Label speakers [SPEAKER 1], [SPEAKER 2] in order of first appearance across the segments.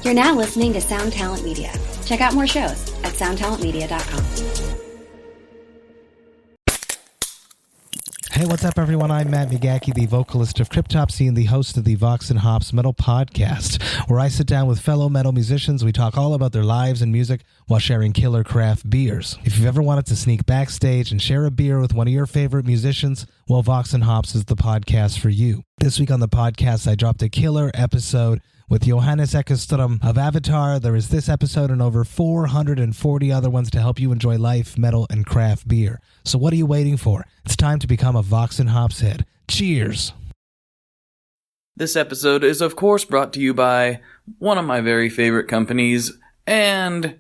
[SPEAKER 1] You're now listening to Sound Talent Media. Check out more shows at soundtalentmedia.com.
[SPEAKER 2] Hey, what's up, everyone? I'm Matt Migaki, the vocalist of Cryptopsy and the host of the Vox and Hops Metal Podcast, where I sit down with fellow metal musicians. We talk all about their lives and music while sharing killer craft beers. If you've ever wanted to sneak backstage and share a beer with one of your favorite musicians, well, Vox and Hops is the podcast for you. This week on the podcast, I dropped a killer episode with Johannes Ekström of Avatar. There is this episode and over 440 other ones to help you enjoy life, metal, and craft beer. So what are you waiting for? It's time to become a Vox and Hops head. Cheers!
[SPEAKER 3] This episode is, of course, brought to you by one of my very favorite companies, and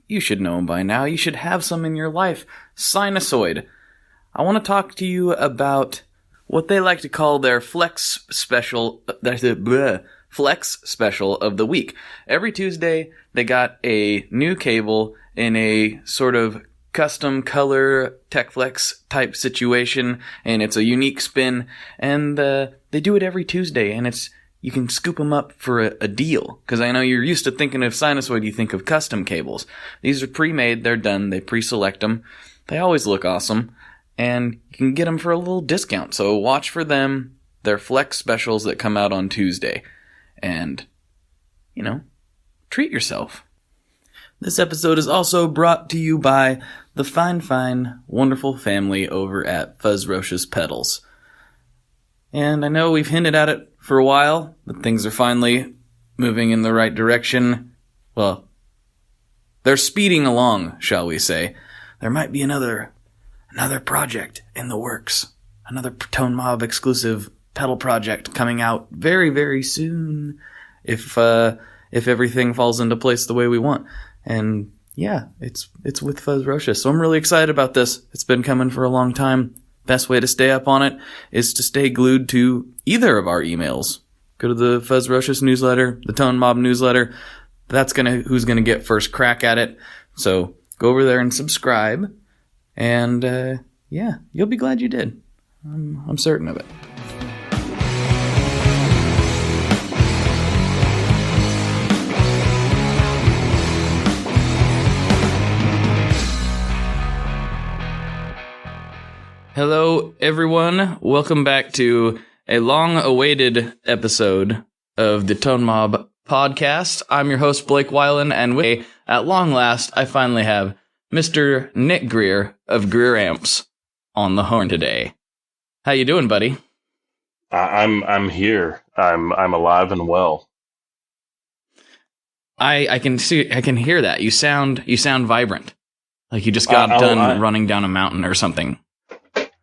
[SPEAKER 3] you should know them by now. You should have some in your life. Sinusoid. I want to talk to you about what they like to call their Flex Special of the week. Every Tuesday, they got a new cable in a sort of custom color TechFlex type situation, and it's a unique spin, and they do it every Tuesday, and you can scoop them up for a deal, because I know you're used to thinking of Sinusoid, you think of custom cables. These are pre-made, they're done, they pre-select them, they always look awesome, and you can get them for a little discount, so watch for them, their Flex specials that come out on Tuesday, and, treat yourself. This episode is also brought to you by the fine, wonderful family over at Fuzzrocious Pedals. And I know we've hinted at it for a while, but things are finally moving in the right direction. Well, they're speeding along, shall we say. There might be another project in the works. Another Tone Mob exclusive pedal project coming out very, very soon. If everything falls into place the way we want. And yeah, it's with Fuzzrocious. So I'm really excited about this. It's been coming for a long time. Best way to stay up on it is to stay glued to either of our emails. Go to the Fuzzrocious newsletter, the Tone Mob newsletter. That's who's gonna get first crack at it. So go over there and subscribe. And yeah, you'll be glad you did. I'm certain of it. Hello, everyone. Welcome back to a long-awaited episode of the Tone Mob podcast. I'm your host, Blake Weiland, and at long last, I finally have Mr. Nick Greer of Greer Amps on the horn today. How you doing, buddy?
[SPEAKER 4] I'm here. I'm alive and well.
[SPEAKER 3] I can hear that. You sound vibrant. Like you just got done running down a mountain or something.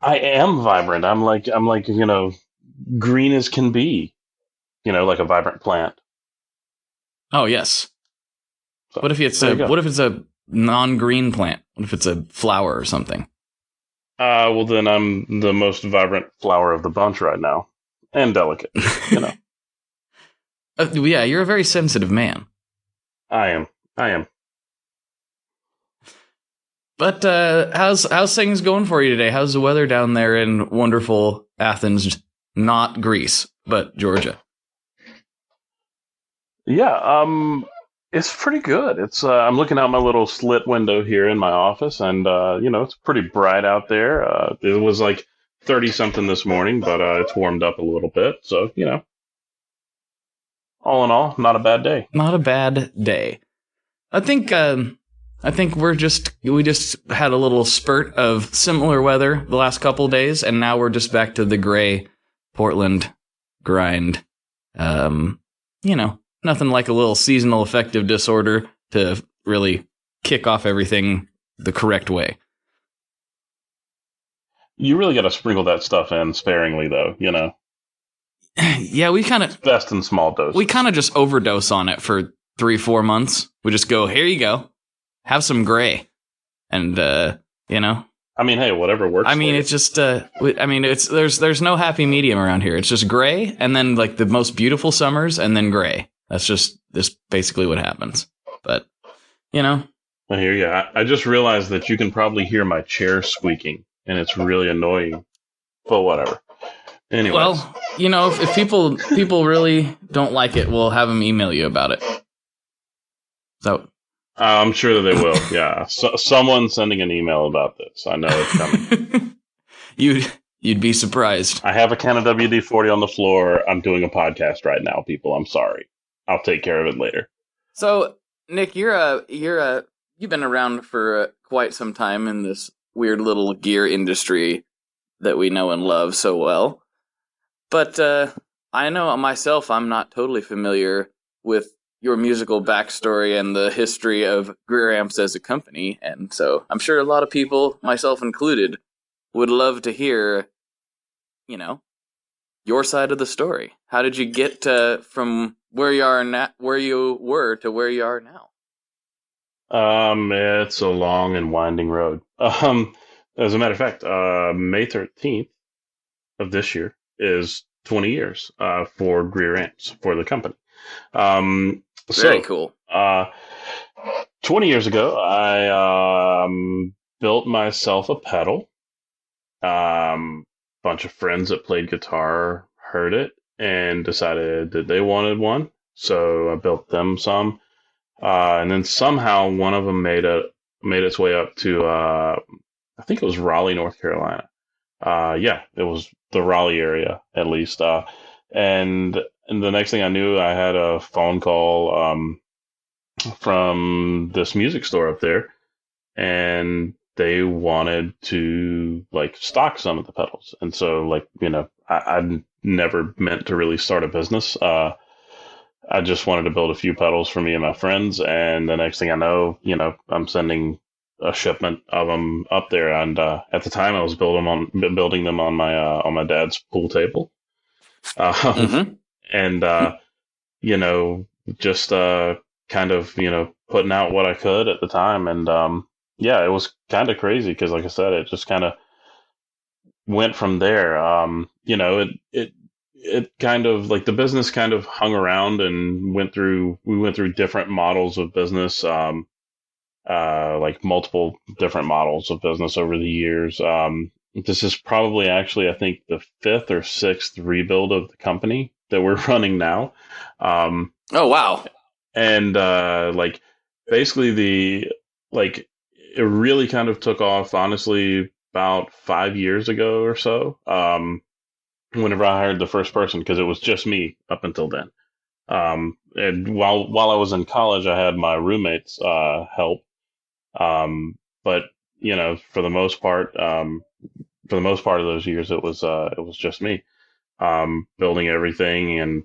[SPEAKER 4] I am vibrant. I'm like, green as can be. Like a vibrant plant.
[SPEAKER 3] Oh, yes.
[SPEAKER 4] So,
[SPEAKER 3] what if it's a non-green plant? What if it's a flower or something?
[SPEAKER 4] Well then I'm the most vibrant flower of the bunch right now. And delicate,
[SPEAKER 3] Yeah, you're a very sensitive man.
[SPEAKER 4] I am.
[SPEAKER 3] But how's things going for you today? How's the weather down there in wonderful Athens, not Greece, but Georgia? Yeah,
[SPEAKER 4] it's pretty good. It's I'm looking out my little slit window here in my office, and it's pretty bright out there. It was like 30-something this morning, but it's warmed up a little bit. So all in all, not a bad day.
[SPEAKER 3] Not a bad day. I think we just had a little spurt of similar weather the last couple of days, and now we're just back to the gray Portland grind. Nothing like a little seasonal affective disorder to really kick off everything the correct way.
[SPEAKER 4] You really got to sprinkle that stuff in sparingly, though,
[SPEAKER 3] Yeah, we kind of...
[SPEAKER 4] Best in small doses.
[SPEAKER 3] We kind of just overdose on it for 3-4 months. We just go, here you go. Have some gray. And,
[SPEAKER 4] I mean, hey, whatever works.
[SPEAKER 3] I mean, it's just, there's no happy medium around here. It's just gray, and then, like, the most beautiful summers, and then gray. That's basically what happens. But,
[SPEAKER 4] I hear you. I just realized that you can probably hear my chair squeaking, and it's really annoying. But whatever. Anyways.
[SPEAKER 3] Well, if people really don't like it, we'll have them email you about it. So
[SPEAKER 4] I'm sure that they will. Yeah. Someone's sending an email about this. I know it's coming.
[SPEAKER 3] you'd be surprised.
[SPEAKER 4] I have a can of WD-40 on the floor. I'm doing a podcast right now, people. I'm sorry. I'll take care of it later.
[SPEAKER 3] So, Nick, you've been around for quite some time in this weird little gear industry that we know and love so well. But I know myself, I'm not totally familiar with your musical backstory and the history of Greer Amps as a company, and so I'm sure a lot of people, myself included, would love to hear, your side of the story. How did you get from where you are now, where you were, to where you are now?
[SPEAKER 4] It's a long and winding road. As a matter of fact, May 13th of this year is 20 years for Greer Amps, for the company.
[SPEAKER 3] Very cool.
[SPEAKER 4] 20 years ago, I built myself a pedal. Bunch of friends that played guitar heard it and decided that they wanted one, so I built them some. And then somehow one of them made its way up to I think it was Raleigh, North Carolina. Yeah, it was the Raleigh area at least. And the next thing I knew, I had a phone call from this music store up there, and they wanted to like stock some of the pedals. And so I never meant to really start a business. I just wanted to build a few pedals for me and my friends, and the next thing I know, I'm sending a shipment of them up there. And at the time, I was building them on my dad's pool table,
[SPEAKER 3] Mm-hmm.
[SPEAKER 4] and just kind of putting out what I could at the time. And yeah, it was kind of crazy because, like I said, it just kind of went from there. It kind of like the business kind of hung around and we went through different models of business, like multiple different models of business over the years. This is probably actually, I think, the fifth or sixth rebuild of the company that we're running now.
[SPEAKER 3] Oh, wow.
[SPEAKER 4] And basically it really kind of took off, honestly, about 5 years ago or so. Whenever I hired the first person, because it was just me up until then. And while I was in college, I had my roommates help. But for the most part of those years, it was just me, building everything and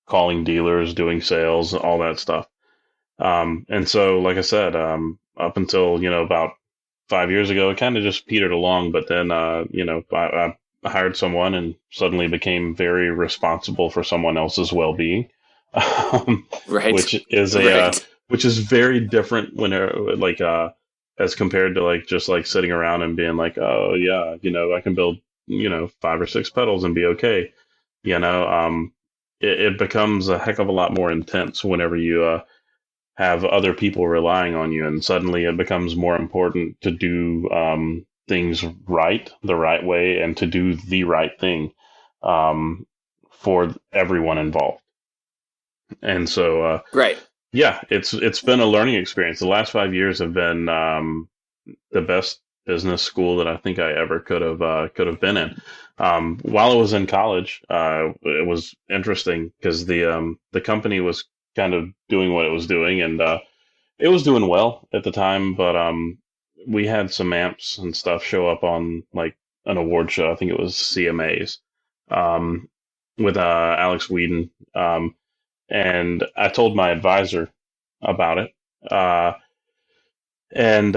[SPEAKER 4] calling dealers, doing sales, all that stuff. And so, like I said, up until about 5 years ago, it kind of just petered along. But then I hired someone and suddenly became very responsible for someone else's well-being,
[SPEAKER 3] Right.
[SPEAKER 4] which is very different when as compared to just sitting around and being like, oh yeah, I can build 5 or 6 pedals and be okay. It becomes a heck of a lot more intense whenever you have other people relying on you, and suddenly it becomes more important to do things right, the right way, and to do the right thing for everyone involved. And so,
[SPEAKER 3] right.
[SPEAKER 4] Yeah, it's been a learning experience. The last 5 years have been the best business school that I think I ever could have been in. While I was in college, it was interesting because the company was kind of doing what it was doing, and it was doing well at the time. But we had some amps and stuff show up on like an award show. I think it was CMAs, with Alex Whedon. And I told my advisor about it. And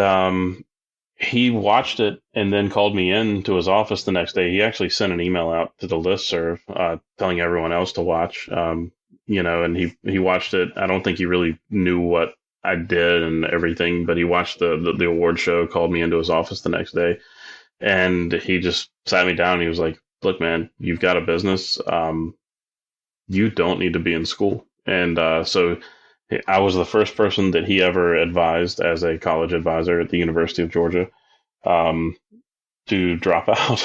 [SPEAKER 4] he watched it and then called me in to his office the next day. He actually sent an email out to the listserv telling everyone else to watch. And he watched it. I don't think he really knew what I did and everything, but he watched the award show, called me into his office the next day, and he just sat me down. And he was like, "Look, man, you've got a business. You don't need to be in school." And so I was the first person that he ever advised as a college advisor at the University of Georgia to drop out.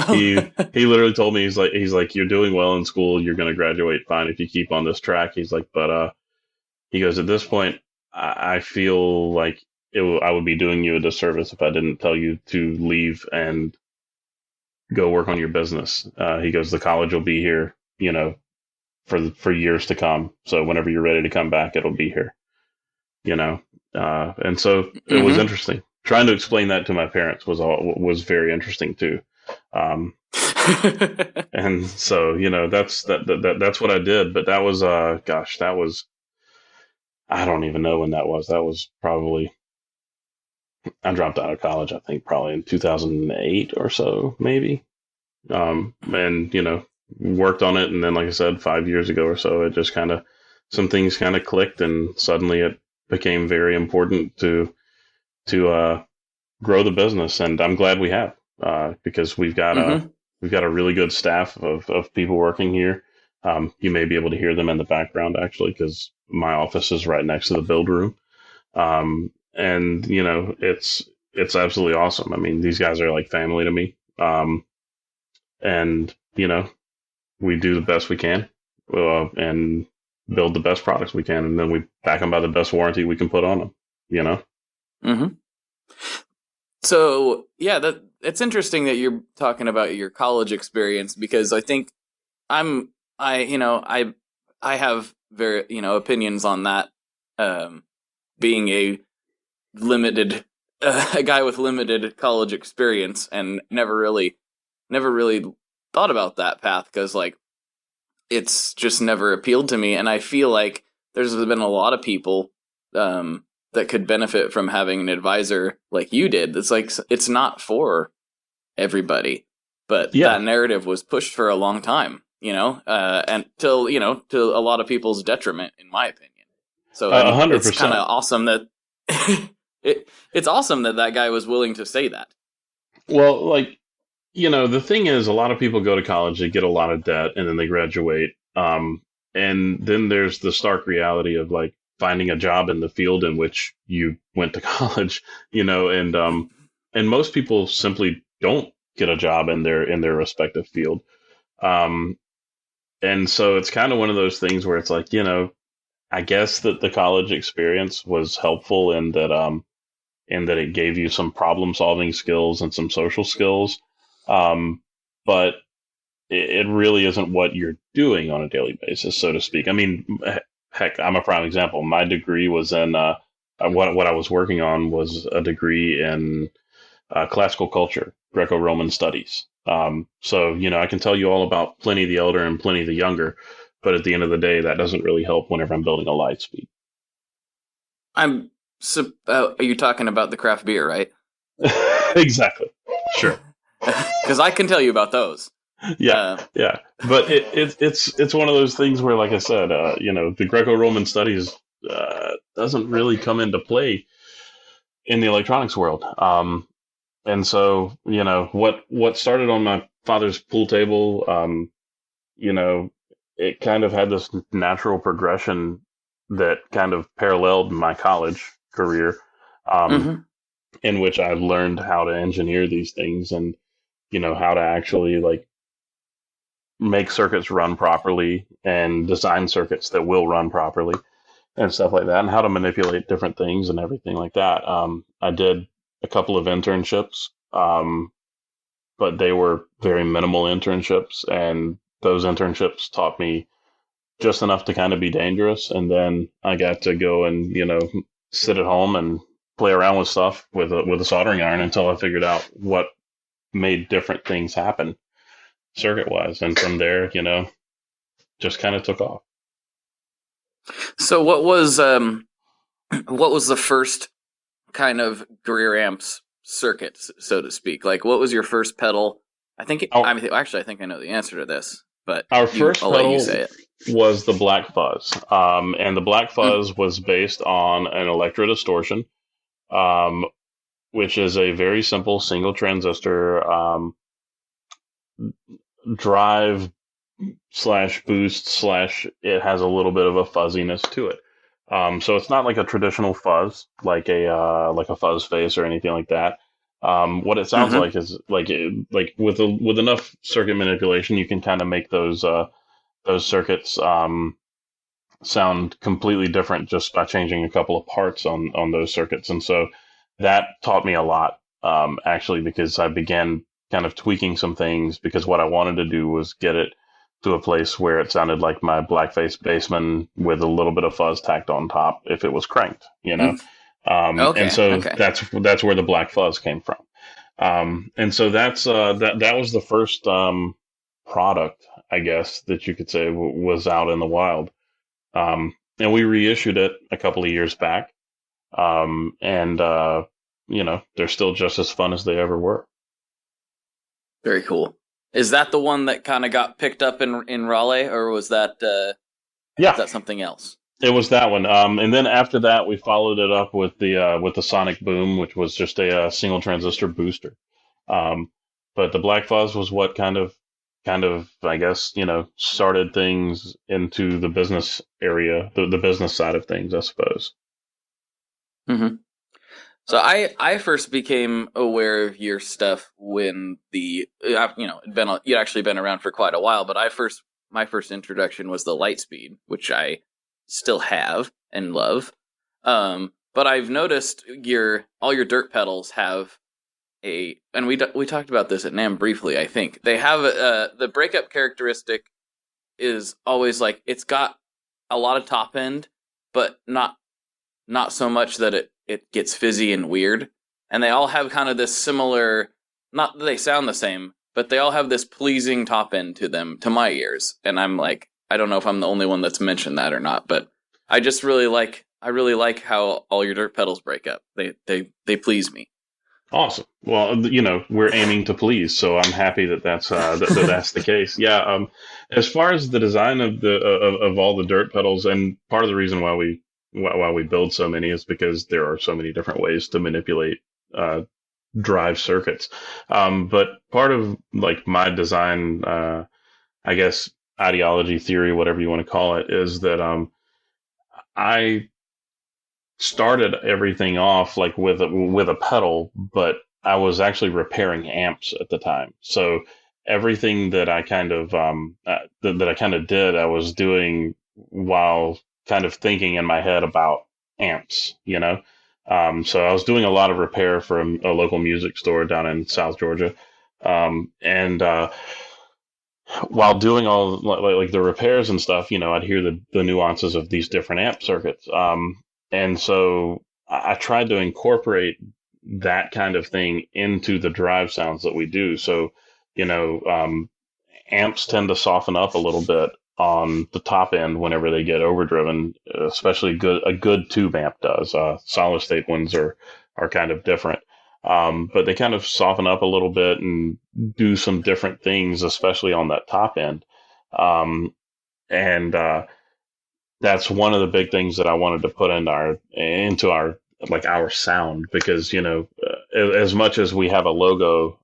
[SPEAKER 4] He literally told me, he's like, "You're doing well in school. You're going to graduate fine if you keep on this track." He's like, "But He goes, at this point, I feel like I would be doing you a disservice if I didn't tell you to leave and go work on your business. He goes, the college will be here, for years to come. So whenever you're ready to come back, it'll be here, you know. And so it was
[SPEAKER 3] Mm-hmm.
[SPEAKER 4] interesting. Trying to explain that to my parents was very interesting too. And so, that's what I did. But that was, that was, I don't even know when that was. That was probably, I dropped out of college, I think probably in 2008 or so, maybe. And, worked on it. And then, like I said, 5 years ago or so, it just some things kind of clicked, and suddenly it became very important to grow the business. And I'm glad we have, because
[SPEAKER 3] Mm-hmm.
[SPEAKER 4] we've got a really good staff of people working here. You may be able to hear them in the background actually, because my office is right next to the build room. And it's absolutely awesome. I mean, these guys are like family to me. And we do the best we can, and build the best products we can, and then we back them by the best warranty we can put on them.
[SPEAKER 3] Mm-hmm. So yeah, it's interesting that you're talking about your college experience, because I think I have very opinions on that. Being limited a guy with limited college experience, and never really thought about that path, because like it's just never appealed to me, and I feel like there's been a lot of people that could benefit from having an advisor like you did. It's like it's not for everybody, but
[SPEAKER 4] Yeah,
[SPEAKER 3] that narrative was pushed for a long time, and till to a lot of people's detriment, in my opinion. So I
[SPEAKER 4] a
[SPEAKER 3] mean,
[SPEAKER 4] hundred
[SPEAKER 3] it's kind
[SPEAKER 4] percent.
[SPEAKER 3] of awesome that it's awesome that guy was willing to say that.
[SPEAKER 4] Well, like, the thing is, a lot of people go to college, they get a lot of debt, and then they graduate. And then there's the stark reality of like finding a job in the field in which you went to college, and most people simply don't get a job in their respective field. Um, and so it's kind of one of those things where it's like, I guess that the college experience was helpful in that it gave you some problem solving skills and some social skills. But it really isn't what you're doing on a daily basis, so to speak. I mean, heck, I'm a prime example. My degree was in what I was working on was a degree in classical culture, Greco-Roman studies. So I can tell you all about Pliny the Elder and Pliny the Younger, but at the end of the day, that doesn't really help whenever I'm building a light speed.
[SPEAKER 3] Are you talking about the craft beer, right?
[SPEAKER 4] Exactly. Sure.
[SPEAKER 3] Because I can tell you about those.
[SPEAKER 4] Yeah,
[SPEAKER 3] Uh,
[SPEAKER 4] yeah, but it's one of those things where, like I said, the Greco-Roman studies doesn't really come into play in the electronics world. And so what started on my father's pool table, you know, it kind of had this natural progression that kind of paralleled my college career, um,
[SPEAKER 3] mm-hmm.
[SPEAKER 4] in which I learned how to engineer these things, and how to actually like make circuits run properly and design circuits that will run properly and stuff like that, and how to manipulate different things and everything like that. I did a couple of internships, but they were very minimal internships, and those internships taught me just enough to kind of be dangerous. And then I got to go and sit at home and play around with stuff with a soldering iron until I figured out what made different things happen circuit wise, and from there, just kind of took off.
[SPEAKER 3] So what was the first kind of Greer Amps circuit, so to speak? Like, what was your first pedal?
[SPEAKER 4] Our,
[SPEAKER 3] Actually, I think I know the answer to this, but
[SPEAKER 4] our first
[SPEAKER 3] I'll let you
[SPEAKER 4] pedal
[SPEAKER 3] say it.
[SPEAKER 4] was the Black Fuzz, and the Black Fuzz was based on an electro distortion, um, which is a very simple single transistor drive slash boost slash it has a little bit of a fuzziness to it. So it's not like a traditional fuzz, like a fuzz face or anything like that. What it sounds
[SPEAKER 3] Mm-hmm.
[SPEAKER 4] like is like with enough circuit manipulation, you can kind of make those circuits sound completely different just by changing a couple of parts on those circuits. And so that taught me a lot, actually, because I began kind of tweaking some things because what I wanted to do was get it to a place where it sounded like my blackface bassman with a little bit of fuzz tacked on top if it was cranked, you know.
[SPEAKER 3] Mm.
[SPEAKER 4] And
[SPEAKER 3] Okay.
[SPEAKER 4] so
[SPEAKER 3] Okay.
[SPEAKER 4] that's where the black fuzz came from. And so that was the first product, I guess, that you could say was out in the wild. And we reissued it a couple of years back. And they're still just as fun as they ever were.
[SPEAKER 3] Very cool. Is that the one that kind of got picked up in Raleigh, or was that
[SPEAKER 4] Yeah,
[SPEAKER 3] something else?
[SPEAKER 4] it was that one. And then after that, we followed it up with the Sonic Boom, which was just a single transistor booster. Um, but the Black Fuzz was what kind of, I guess, started things into the business area, the business side of things, I suppose.
[SPEAKER 3] Mm-hmm. So I first became aware of your stuff when you'd actually been around for quite a while, but my first introduction was the Lightspeed, which I still have and love. But I've noticed all your dirt pedals have and we talked about this at NAMM briefly. I think they have the breakup characteristic is always like it's got a lot of top end, but not so much that it gets fizzy and weird. And they all have kind of this similar, not that they sound the same, but they all have this pleasing top end to them, to my ears. And I'm like, I don't know if I'm the only one that's mentioned that or not, but I really like how all your dirt pedals break up. They please me.
[SPEAKER 4] Awesome. Well, we're aiming to please, so I'm happy that that's the case. Yeah. As far as the design of all the dirt pedals, and part of the reason why we build so many is because there are so many different ways to manipulate drive circuits. But part of like my design, I guess, ideology, theory, whatever you want to call it, is that I started everything off like with a pedal, but I was actually repairing amps at the time. So everything that I kind of that I kind of did, I was doing while kind of thinking in my head about amps, you know. So I was doing a lot of repair for a local music store down in South Georgia, and while doing all like the repairs and stuff, I'd hear the nuances of these different amp circuits. And so I tried to incorporate that kind of thing into the drive sounds that we do. So, you know, um, amps tend to soften up a little bit on the top end whenever they get overdriven, especially a good tube amp does. Solid state ones are kind of different. But they kind of soften up a little bit and do some different things, especially on that top end. And That's one of the big things that I wanted to put into our sound, because as much as we have a logo,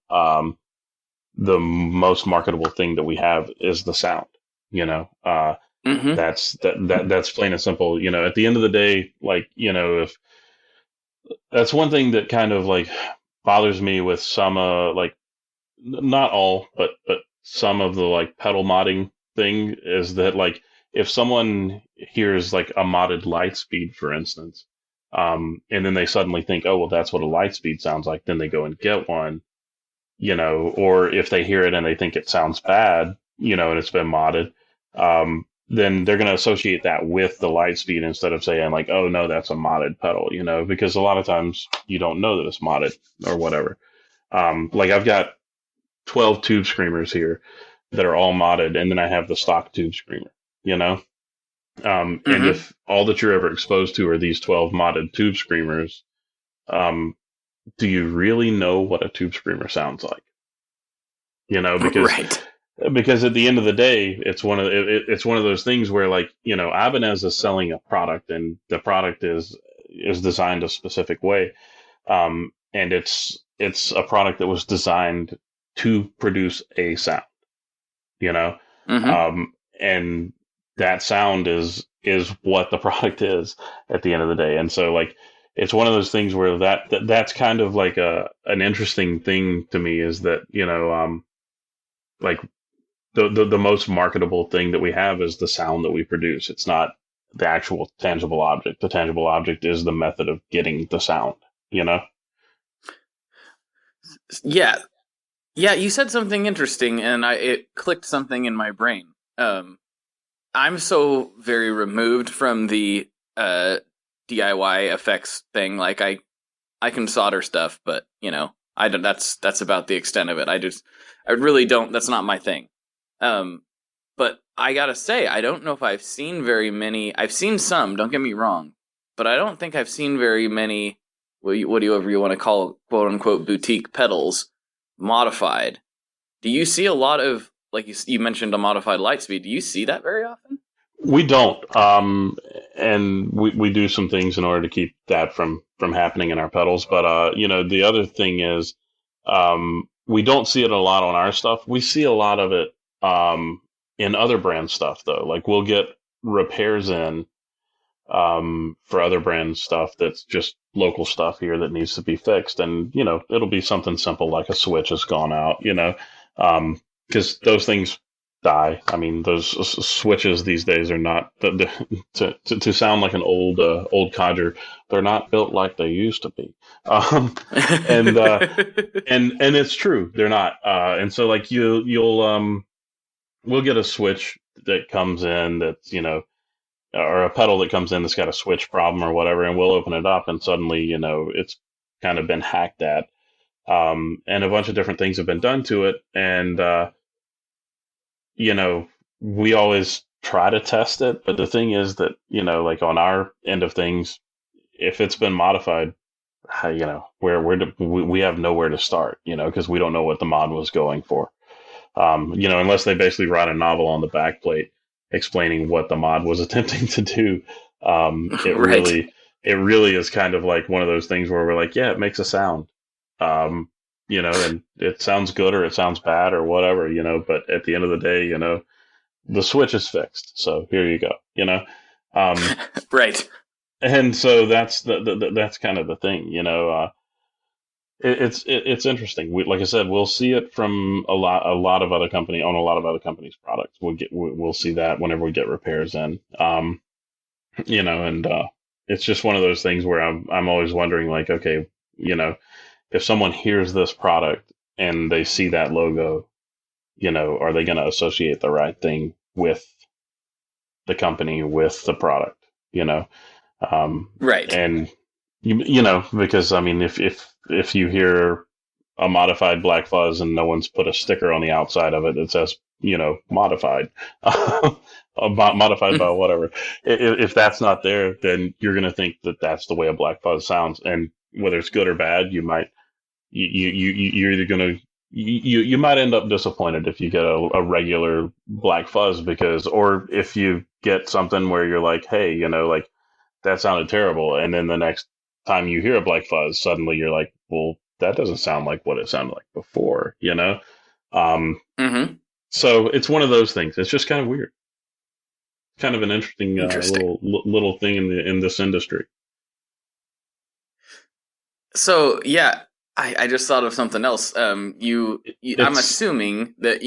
[SPEAKER 4] the most marketable thing that we have is the sound.
[SPEAKER 3] Mm-hmm.
[SPEAKER 4] That's plain and simple. At the end of the day, if that's one thing that kind of like bothers me with some not all, but some of the like pedal modding thing, is that like if someone hears like a modded Lightspeed, for instance, and then they suddenly think, oh well, that's what a Lightspeed sounds like, then they go and get one, or if they hear it and they think it sounds bad, and it's been modded, then they're going to associate that with the Lightspeed instead of saying like, oh no, that's a modded pedal, because a lot of times you don't know that it's modded or whatever. Like I've got 12 tube screamers here that are all modded, and then I have the stock tube screamer, you know? And
[SPEAKER 3] Mm-hmm.
[SPEAKER 4] if all that you're ever exposed to are these 12 modded tube screamers, um, do you really know what a tube screamer sounds like? Because
[SPEAKER 3] Right.
[SPEAKER 4] at the end of the day, it's one of those things where like, Ibanez is selling a product, and the product is designed a specific way. And it's a product that was designed to produce a sound, you know,
[SPEAKER 3] Mm-hmm.
[SPEAKER 4] and that sound is what the product is at the end of the day. And so like it's one of those things where that's kind of like an interesting thing to me, is that like the most marketable thing that we have is the sound that we produce. It's not the actual tangible object. The tangible object is the method of getting the sound, you know?
[SPEAKER 3] Yeah, yeah. You said something interesting, and it clicked something in my brain. I'm so very removed from the DIY effects thing. Like I can solder stuff, but I don't. That's about the extent of it. I really don't. That's not my thing. Um, but I gotta say, I don't know if I've seen very many. I've seen some. Don't get me wrong, but I don't think I've seen very many. Whatever you want to call quote unquote boutique pedals modified. Do you see a lot of like you mentioned a modified light speed? Do you see that very often?
[SPEAKER 4] We don't, and we do some things in order to keep that from happening in our pedals. But the other thing is, we don't see it a lot on our stuff. We see a lot of it in other brand stuff, though. Like we'll get repairs in for other brand stuff that's just local stuff here that needs to be fixed, and it'll be something simple like a switch has gone out, because those things die. I mean, those switches these days are not to sound like an old codger. They're not built like they used to be, and and it's true, they're not. And so like you'll we'll get a switch that comes in that's or a pedal that comes in that's got a switch problem or whatever, and we'll open it up, and suddenly it's kind of been hacked at, and a bunch of different things have been done to it, and you know, we always try to test it, but the thing is that, like on our end of things, if it's been modified, we have nowhere to start, because we don't know what the mod was going for. Unless they basically write a novel on the back plate explaining what the mod was attempting to do.
[SPEAKER 3] Right.
[SPEAKER 4] It really is kind of like one of those things where we're like, yeah, it makes a sound. And it sounds good or it sounds bad or whatever, but at the end of the day, the switch is fixed. So here you go,
[SPEAKER 3] Right.
[SPEAKER 4] and so that's that's kind of the thing, it's interesting. Like I said, we'll see it from a lot of other companies' products. We'll see that whenever we get repairs in, and it's just one of those things where I'm always wondering, like, okay, if someone hears this product and they see that logo, are they going to associate the right thing with the company, with the product,
[SPEAKER 3] Right.
[SPEAKER 4] and because I mean, if you hear a modified Black Fuzz and no one's put a sticker on the outside of it that says, modified, modified by whatever. If that's not there, then you're going to think that that's the way a Black Fuzz sounds. And whether it's good or bad, you're either going to, you might end up disappointed if you get a regular Black Fuzz or if you get something where you're like, hey, like that sounded terrible. And then the next time you hear a Black Fuzz, suddenly you're like, well, that doesn't sound like what it sounded like before,
[SPEAKER 3] Mm-hmm.
[SPEAKER 4] So it's one of those things. It's just kind of weird. Kind of an interesting
[SPEAKER 3] Interesting.
[SPEAKER 4] little thing in this industry.
[SPEAKER 3] So yeah, I just thought of something else. I'm
[SPEAKER 4] It's
[SPEAKER 3] assuming that.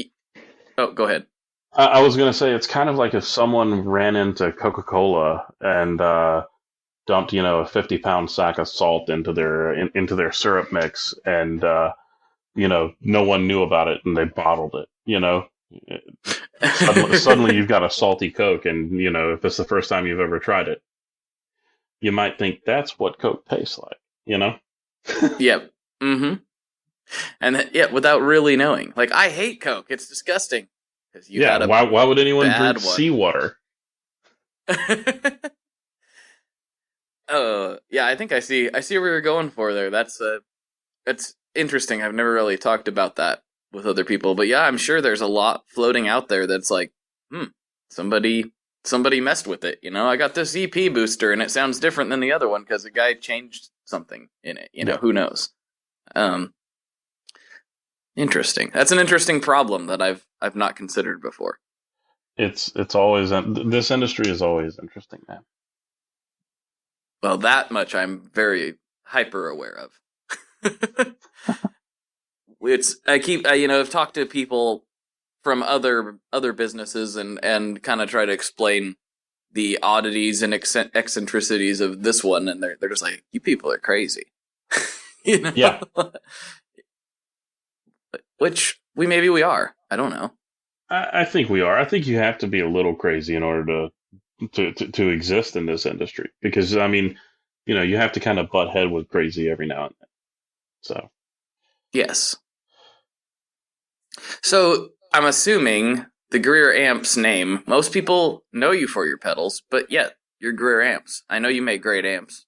[SPEAKER 3] Oh, go ahead.
[SPEAKER 4] I was going to say it's kind of like if someone ran into Coca-Cola and dumped, a 50-pound sack of salt into their syrup mix, and no one knew about it, and they bottled it. Suddenly you've got a salty Coke, and if it's the first time you've ever tried it, you might think that's what Coke tastes like.
[SPEAKER 3] Yep. Mm-hmm. And yeah, without really knowing, like I hate Coke. It's disgusting because you
[SPEAKER 4] Yeah.
[SPEAKER 3] had a
[SPEAKER 4] Why would anyone drink
[SPEAKER 3] bad one.
[SPEAKER 4] seawater?
[SPEAKER 3] Yeah, I think I see where you're going for there. It's interesting. I've never really talked about that with other people, but yeah, I'm sure there's a lot floating out there that's like, somebody messed with it. I got this EP booster and it sounds different than the other one because the guy changed something in it.
[SPEAKER 4] Yeah.
[SPEAKER 3] Who knows? Interesting. That's an interesting problem that I've not considered before.
[SPEAKER 4] It's always this industry is always interesting, man.
[SPEAKER 3] Well, that much I'm very hyper aware of. I've talked to people from other businesses and kind of try to explain the oddities and eccentricities of this one, and they're just like, you people are crazy. You know?
[SPEAKER 4] Yeah.
[SPEAKER 3] Which maybe we are. I don't know.
[SPEAKER 4] I think we are. I think you have to be a little crazy in order to exist in this industry, because I mean, you have to kind of butt head with crazy every now and then. So
[SPEAKER 3] Yes. So I'm assuming the Greer Amps name, most people know you for your pedals, but yet you're Greer Amps. I know you make great amps.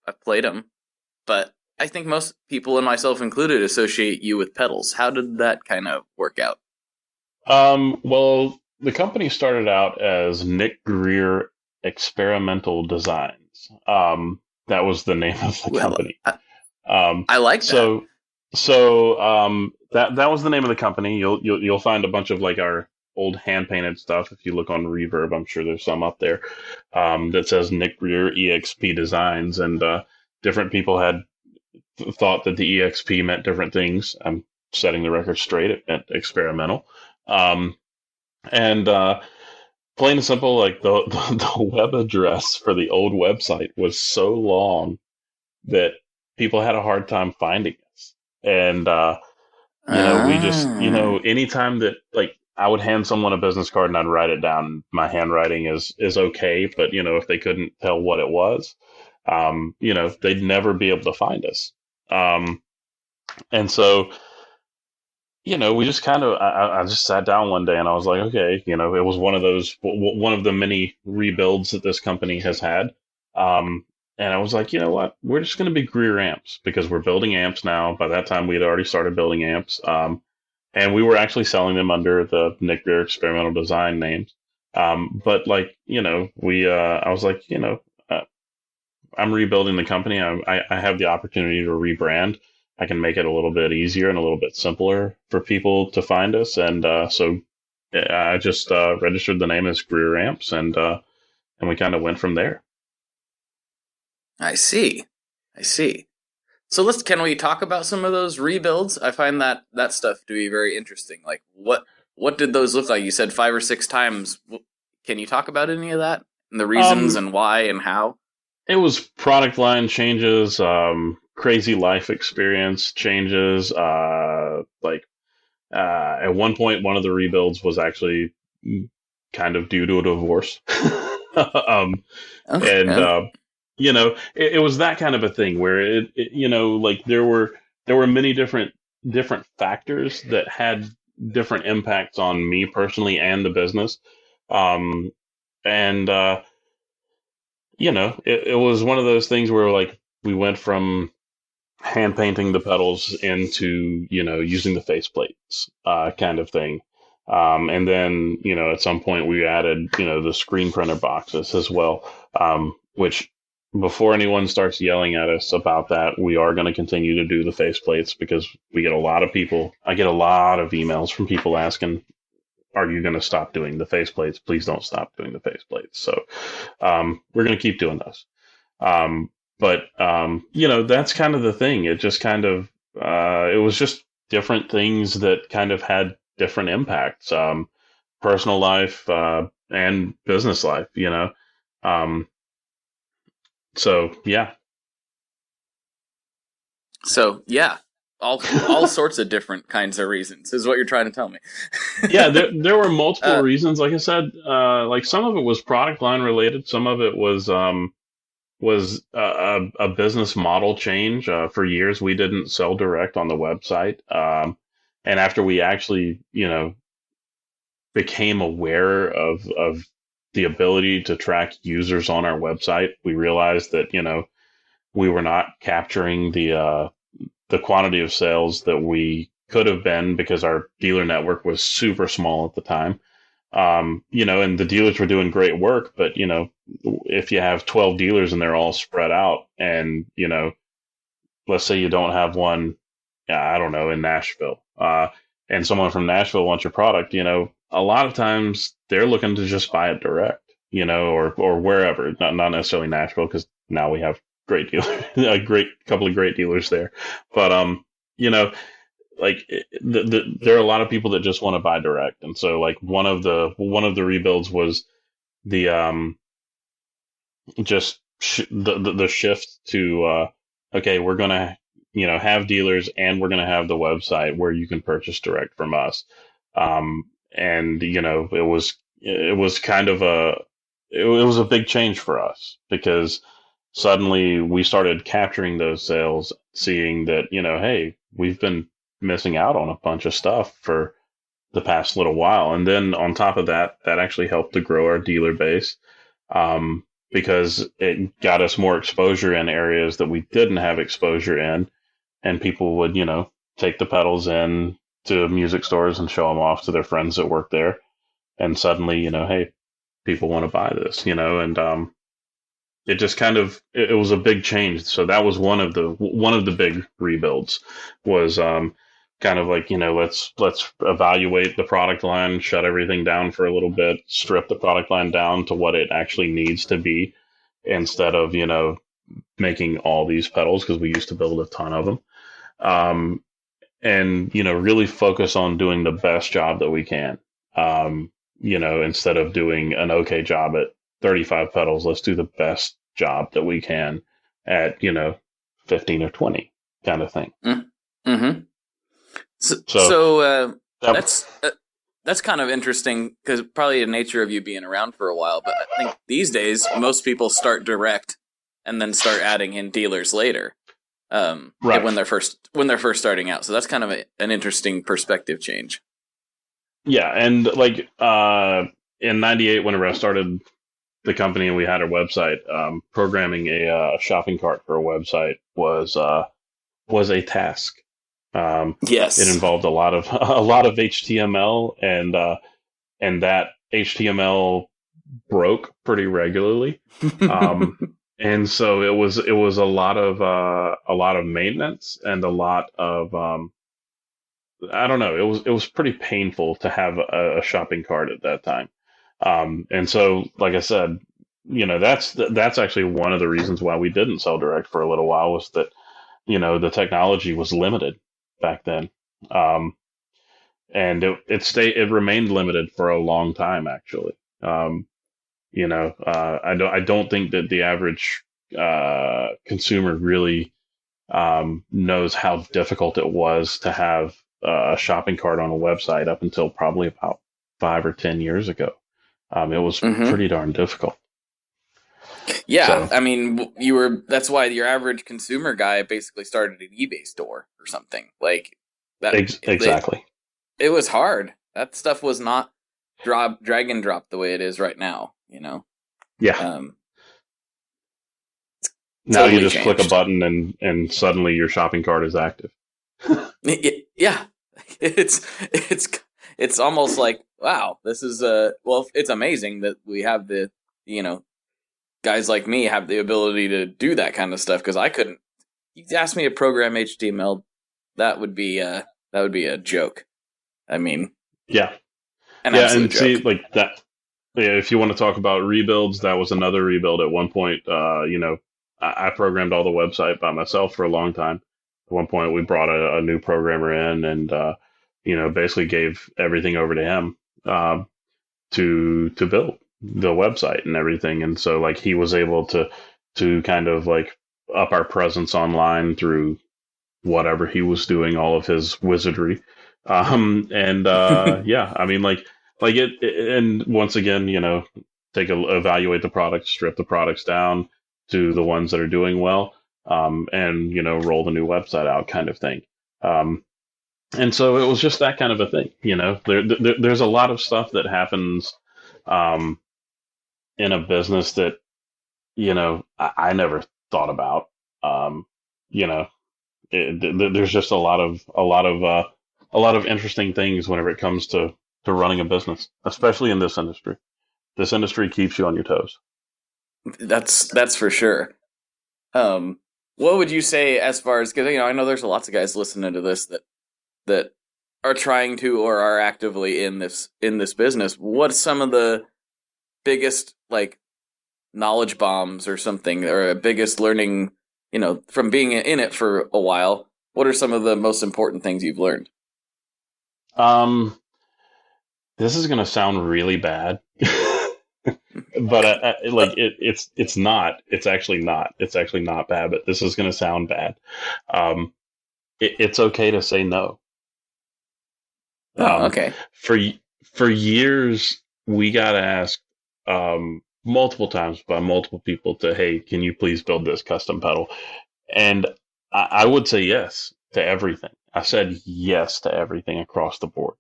[SPEAKER 3] I've played them, but I think most people, and myself included, associate you with pedals. How did that kind of work out?
[SPEAKER 4] Well, the company started out as Nick Greer Experimental Designs. That was the name of the
[SPEAKER 3] Well,
[SPEAKER 4] company. Um,
[SPEAKER 3] I like that.
[SPEAKER 4] so that was the name of the company. You'll find a bunch of like our old hand painted stuff if you look on Reverb. I'm sure there's some up there that says Nick Greer EXP Designs, and different people had thought that the EXP meant different things. I'm setting the record straight; it meant experimental. Um, and plain and simple, like the web address for the old website was so long that people had a hard time finding us. And we just, anytime that like I would hand someone a business card and I'd write it down, my handwriting is okay, but if they couldn't tell what it was, they'd never be able to find us. And so we just kind of, I just sat down one day and I was like, okay, it was one of one of the many rebuilds that this company has had. And I was like, you know what, we're just going to be Greer Amps because we're building amps now. By that time, we had already started building amps. And we were actually selling them under the Nick Greer Experimental Design names. But like, I was like, I'm rebuilding the company. I have the opportunity to rebrand. I can make it a little bit easier and a little bit simpler for people to find us. And so I just registered the name as Greer Amps, and we kind of went from there.
[SPEAKER 3] I see. So can we talk about some of those rebuilds? I find that stuff to be very interesting. Like what did those look like? You said 5 or 6 times. Can you talk about any of that and the reasons and why and how?
[SPEAKER 4] It was product line changes, crazy life experience changes. At one point, one of the rebuilds was actually kind of due to a divorce. Okay. And it was that kind of a thing where like there were many different factors that had different impacts on me personally and the business. And it was one of those things where like we went from hand painting the pedals into using the faceplates kind of thing, and then at some point we added the screen printer boxes as well, which before anyone starts yelling at us about that, we are going to continue to do the faceplates because we get a lot of people. I get a lot of emails from people asking, are you going to stop doing the faceplates? Please don't stop doing the faceplates. So we're going to keep doing those. But that's kind of the thing. It just kind of, it was just different things that kind of had different impacts, personal life, and business life, so yeah.
[SPEAKER 3] So yeah, all sorts of different kinds of reasons is what you're trying to tell me.
[SPEAKER 4] Yeah, there were multiple reasons. Like I said, like some of it was product line related. Some of it was a business model change. For years, we didn't sell direct on the website. And after we actually, became aware of the ability to track users on our website, we realized that, we were not capturing the quantity of sales that we could have been because our dealer network was super small at the time. And the dealers were doing great work, but, if you have 12 dealers and they're all spread out and, let's say you don't have one, I don't know, in Nashville, and someone from Nashville wants your product, a lot of times they're looking to just buy it direct, or wherever, not necessarily Nashville, because now we have great dealers, a great couple of great dealers there. But, like there are a lot of people that just want to buy direct. And so like one of the rebuilds was the just the shift to okay, we're gonna have dealers, and we're gonna have the website where you can purchase direct from us. And it was kind of it was a big change for us, because suddenly we started capturing those sales, seeing that, hey, we've been missing out on a bunch of stuff for the past little while. And then on top of that, that actually helped to grow our dealer base, because it got us more exposure in areas that we didn't have exposure in. And people would, take the pedals in to music stores and show them off to their friends that work there. And suddenly, hey, people want to buy this, and it just kind of it was a big change. So that was one of the big rebuilds, was kind of like, let's evaluate the product line, shut everything down for a little bit, strip the product line down to what it actually needs to be, instead of making all these pedals, because we used to build a ton of them. And really focus on doing the best job that we can. Instead of doing an okay job at 35 pedals, let's do the best job that we can at 15 or 20, kind of thing.
[SPEAKER 3] Mm-hmm. So
[SPEAKER 4] that,
[SPEAKER 3] that's kind of interesting, because probably the nature of you being around for a while. But I think these days most people start direct and then start adding in dealers later,
[SPEAKER 4] right,
[SPEAKER 3] when they're first starting out. So that's kind of an interesting perspective change.
[SPEAKER 4] Yeah, and like in '98, whenever I started the company and we had our website, programming a shopping cart for a website was a task.
[SPEAKER 3] Yes,
[SPEAKER 4] it involved a lot of HTML, and that HTML broke pretty regularly. And so it was a lot of maintenance, and a lot of I don't know. It was pretty painful to have a shopping cart at that time. And so, like I said, that's actually one of the reasons why we didn't sell direct for a little while, was that the technology was limited back then. And it remained limited for a long time, actually. I don't think that the average consumer really knows how difficult it was to have a shopping cart on a website up until probably about 5 or 10 years ago. It was pretty darn difficult.
[SPEAKER 3] Yeah,
[SPEAKER 4] So,
[SPEAKER 3] I mean, that's why your average consumer guy basically started an eBay store or something like that.
[SPEAKER 4] exactly.
[SPEAKER 3] It was hard. That stuff was not drag and drop the way it is right now,
[SPEAKER 4] Yeah. Now
[SPEAKER 3] totally
[SPEAKER 4] you just
[SPEAKER 3] changed.
[SPEAKER 4] click a button, and suddenly your shopping cart is active.
[SPEAKER 3] Yeah, it's almost like, wow, this is it's amazing that we have the guys like me have the ability to do that kind of stuff, because I couldn't. You asked me to program HTML, that would be a joke. I mean,
[SPEAKER 4] Yeah,
[SPEAKER 3] an
[SPEAKER 4] yeah,
[SPEAKER 3] absolute
[SPEAKER 4] and
[SPEAKER 3] joke.
[SPEAKER 4] see, like that. Yeah, if you want to talk about rebuilds, that was another rebuild at one point. I programmed all the website by myself for a long time. At one point, we brought a new programmer in, and basically gave everything over to him, to build the website and everything. And so, like, he was able to kind of like up our presence online through whatever he was doing, all of his wizardry. And yeah, I mean, like and once again, evaluate the product, strip the products down to the ones that are doing well, and roll the new website out, kind of thing. And so it was just that kind of a thing. There's a lot of stuff that happens in a business that I never thought about. You know, there's just a lot of interesting things whenever it comes to running a business, especially in this industry. This industry keeps you on your toes.
[SPEAKER 3] That's for sure. What would you say, as far as, because I know there's lots of guys listening to this that are trying to, or are actively in this business. What's some of the biggest, like, knowledge bombs or something, or a biggest learning, from being in it for a while? What are some of the most important things you've learned?
[SPEAKER 4] This is going to sound really bad, But like it's not. It's actually not. It's actually not bad. But this is going to sound bad. Um, it's okay to say no.
[SPEAKER 3] Oh,
[SPEAKER 4] Um,
[SPEAKER 3] okay.
[SPEAKER 4] for for years, we got asked multiple times by multiple people to, hey, can you please build this custom pedal? And I would say yes to everything. I said yes to everything across the board.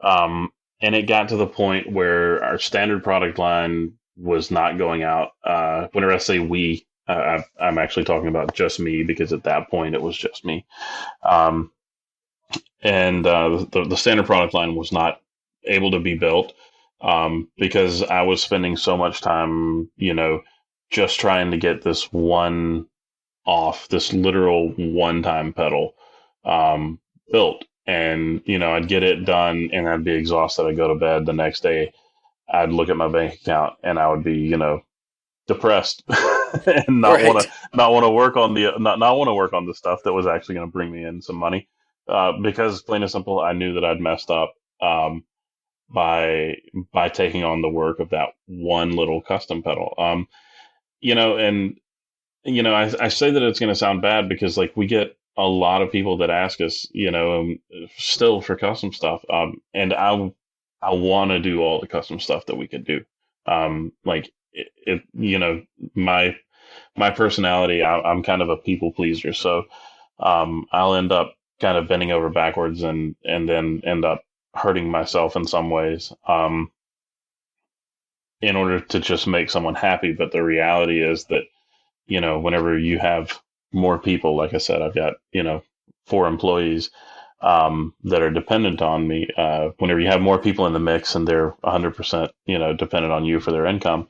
[SPEAKER 4] Um, and it got to the point where our standard product line was not going out. Whenever I say we, I'm actually talking about just me because at that point it was just me. Um, and the standard product line was not able to be built because I was spending so much time, just trying to get this one off, this literal one-time pedal built. And I'd get it done, and I'd be exhausted. I'd go to bed the next day. I'd look at my bank account, and I would be, depressed and
[SPEAKER 3] Right.
[SPEAKER 4] not want to work on the not want to work on the stuff that was actually going to bring me in some money because plain and simple I knew that I'd messed up by taking on the work of that one little custom pedal and I say that it's going to sound bad because like we get a lot of people that ask us still for custom stuff and I want to do all the custom stuff that we could do like my personality, I'm kind of a people pleaser, so I'll end up kind of bending over backwards and then end up hurting myself in some ways in order to just make someone happy. But the reality is that whenever you have more people, like I said, I've got 4 employees that are dependent on me. Whenever you have more people in the mix and they're 100% dependent on you for their income,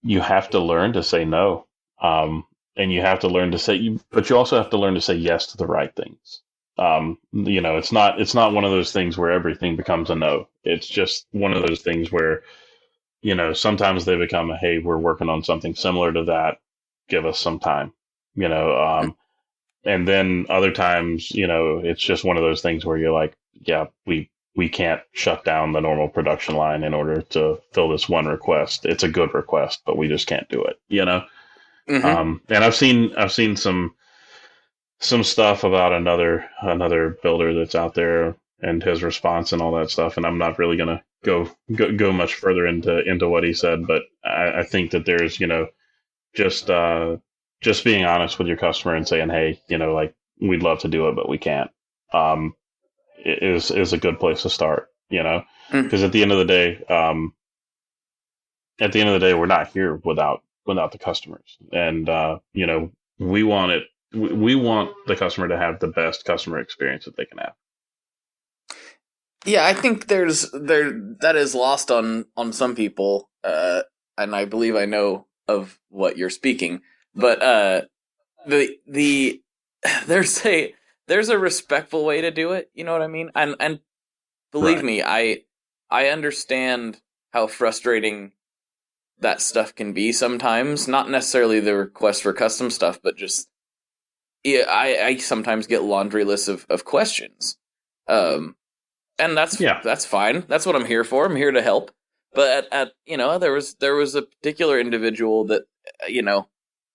[SPEAKER 4] you have to learn to say no, and you have to learn to say, but you also have to learn to say yes to the right things. It's not one of those things where everything becomes a no. It's just one of those things where sometimes they become a, hey, we're working on something similar to that. Give us some time, you know. And then other times, it's just one of those things where you're like, yeah, we can't shut down the normal production line in order to fill this one request. It's a good request, but we just can't do it.
[SPEAKER 3] Hmm.
[SPEAKER 4] And I've seen some stuff about another builder that's out there and his response and all that stuff. And I'm not really gonna go much further into what he said, but I think that there's just just being honest with your customer and saying, hey, like we'd love to do it, but we can't. Um, is a good place to start. Because at the end of the day, we're not here without the customers, and we want it. We want the customer to have the best customer experience that they can have.
[SPEAKER 3] Yeah, I think there that is lost on some people, and I believe I know of what you're speaking. But the there's a respectful way to do it. You know what I mean? And believe
[SPEAKER 4] Right.
[SPEAKER 3] me, I understand how frustrating that stuff can be sometimes. Not necessarily the request for custom stuff, but just yeah, I sometimes get laundry lists of questions. Um, and
[SPEAKER 4] Yeah.
[SPEAKER 3] that's fine. That's what I'm here for. I'm here to help. But at there was a particular individual that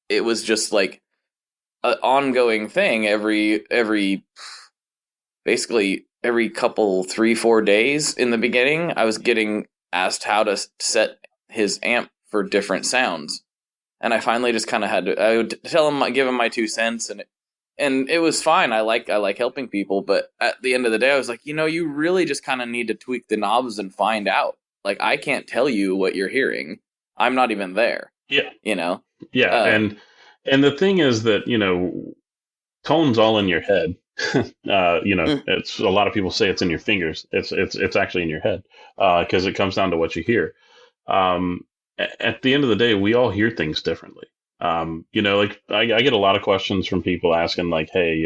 [SPEAKER 3] it was just like an ongoing thing every basically every couple 3-4 days in the beginning. I was getting asked how to set his amp for different sounds, and I finally just kind of had to. I would tell him, give him my 2 cents, and it was fine. I like helping people, but at the end of the day, I was like, you really just kind of need to tweak the knobs and find out. Like, I can't tell you what you're hearing. I'm not even there.
[SPEAKER 4] Yeah.
[SPEAKER 3] You know.
[SPEAKER 4] Yeah.
[SPEAKER 3] Uh,
[SPEAKER 4] And the thing is that tone's all in your head.
[SPEAKER 3] mm,
[SPEAKER 4] It's a lot of people say it's in your fingers. It's actually in your head because it comes down to what you hear. Um, at the end of the day, we all hear things differently. Like I get a lot of questions from people asking like, hey,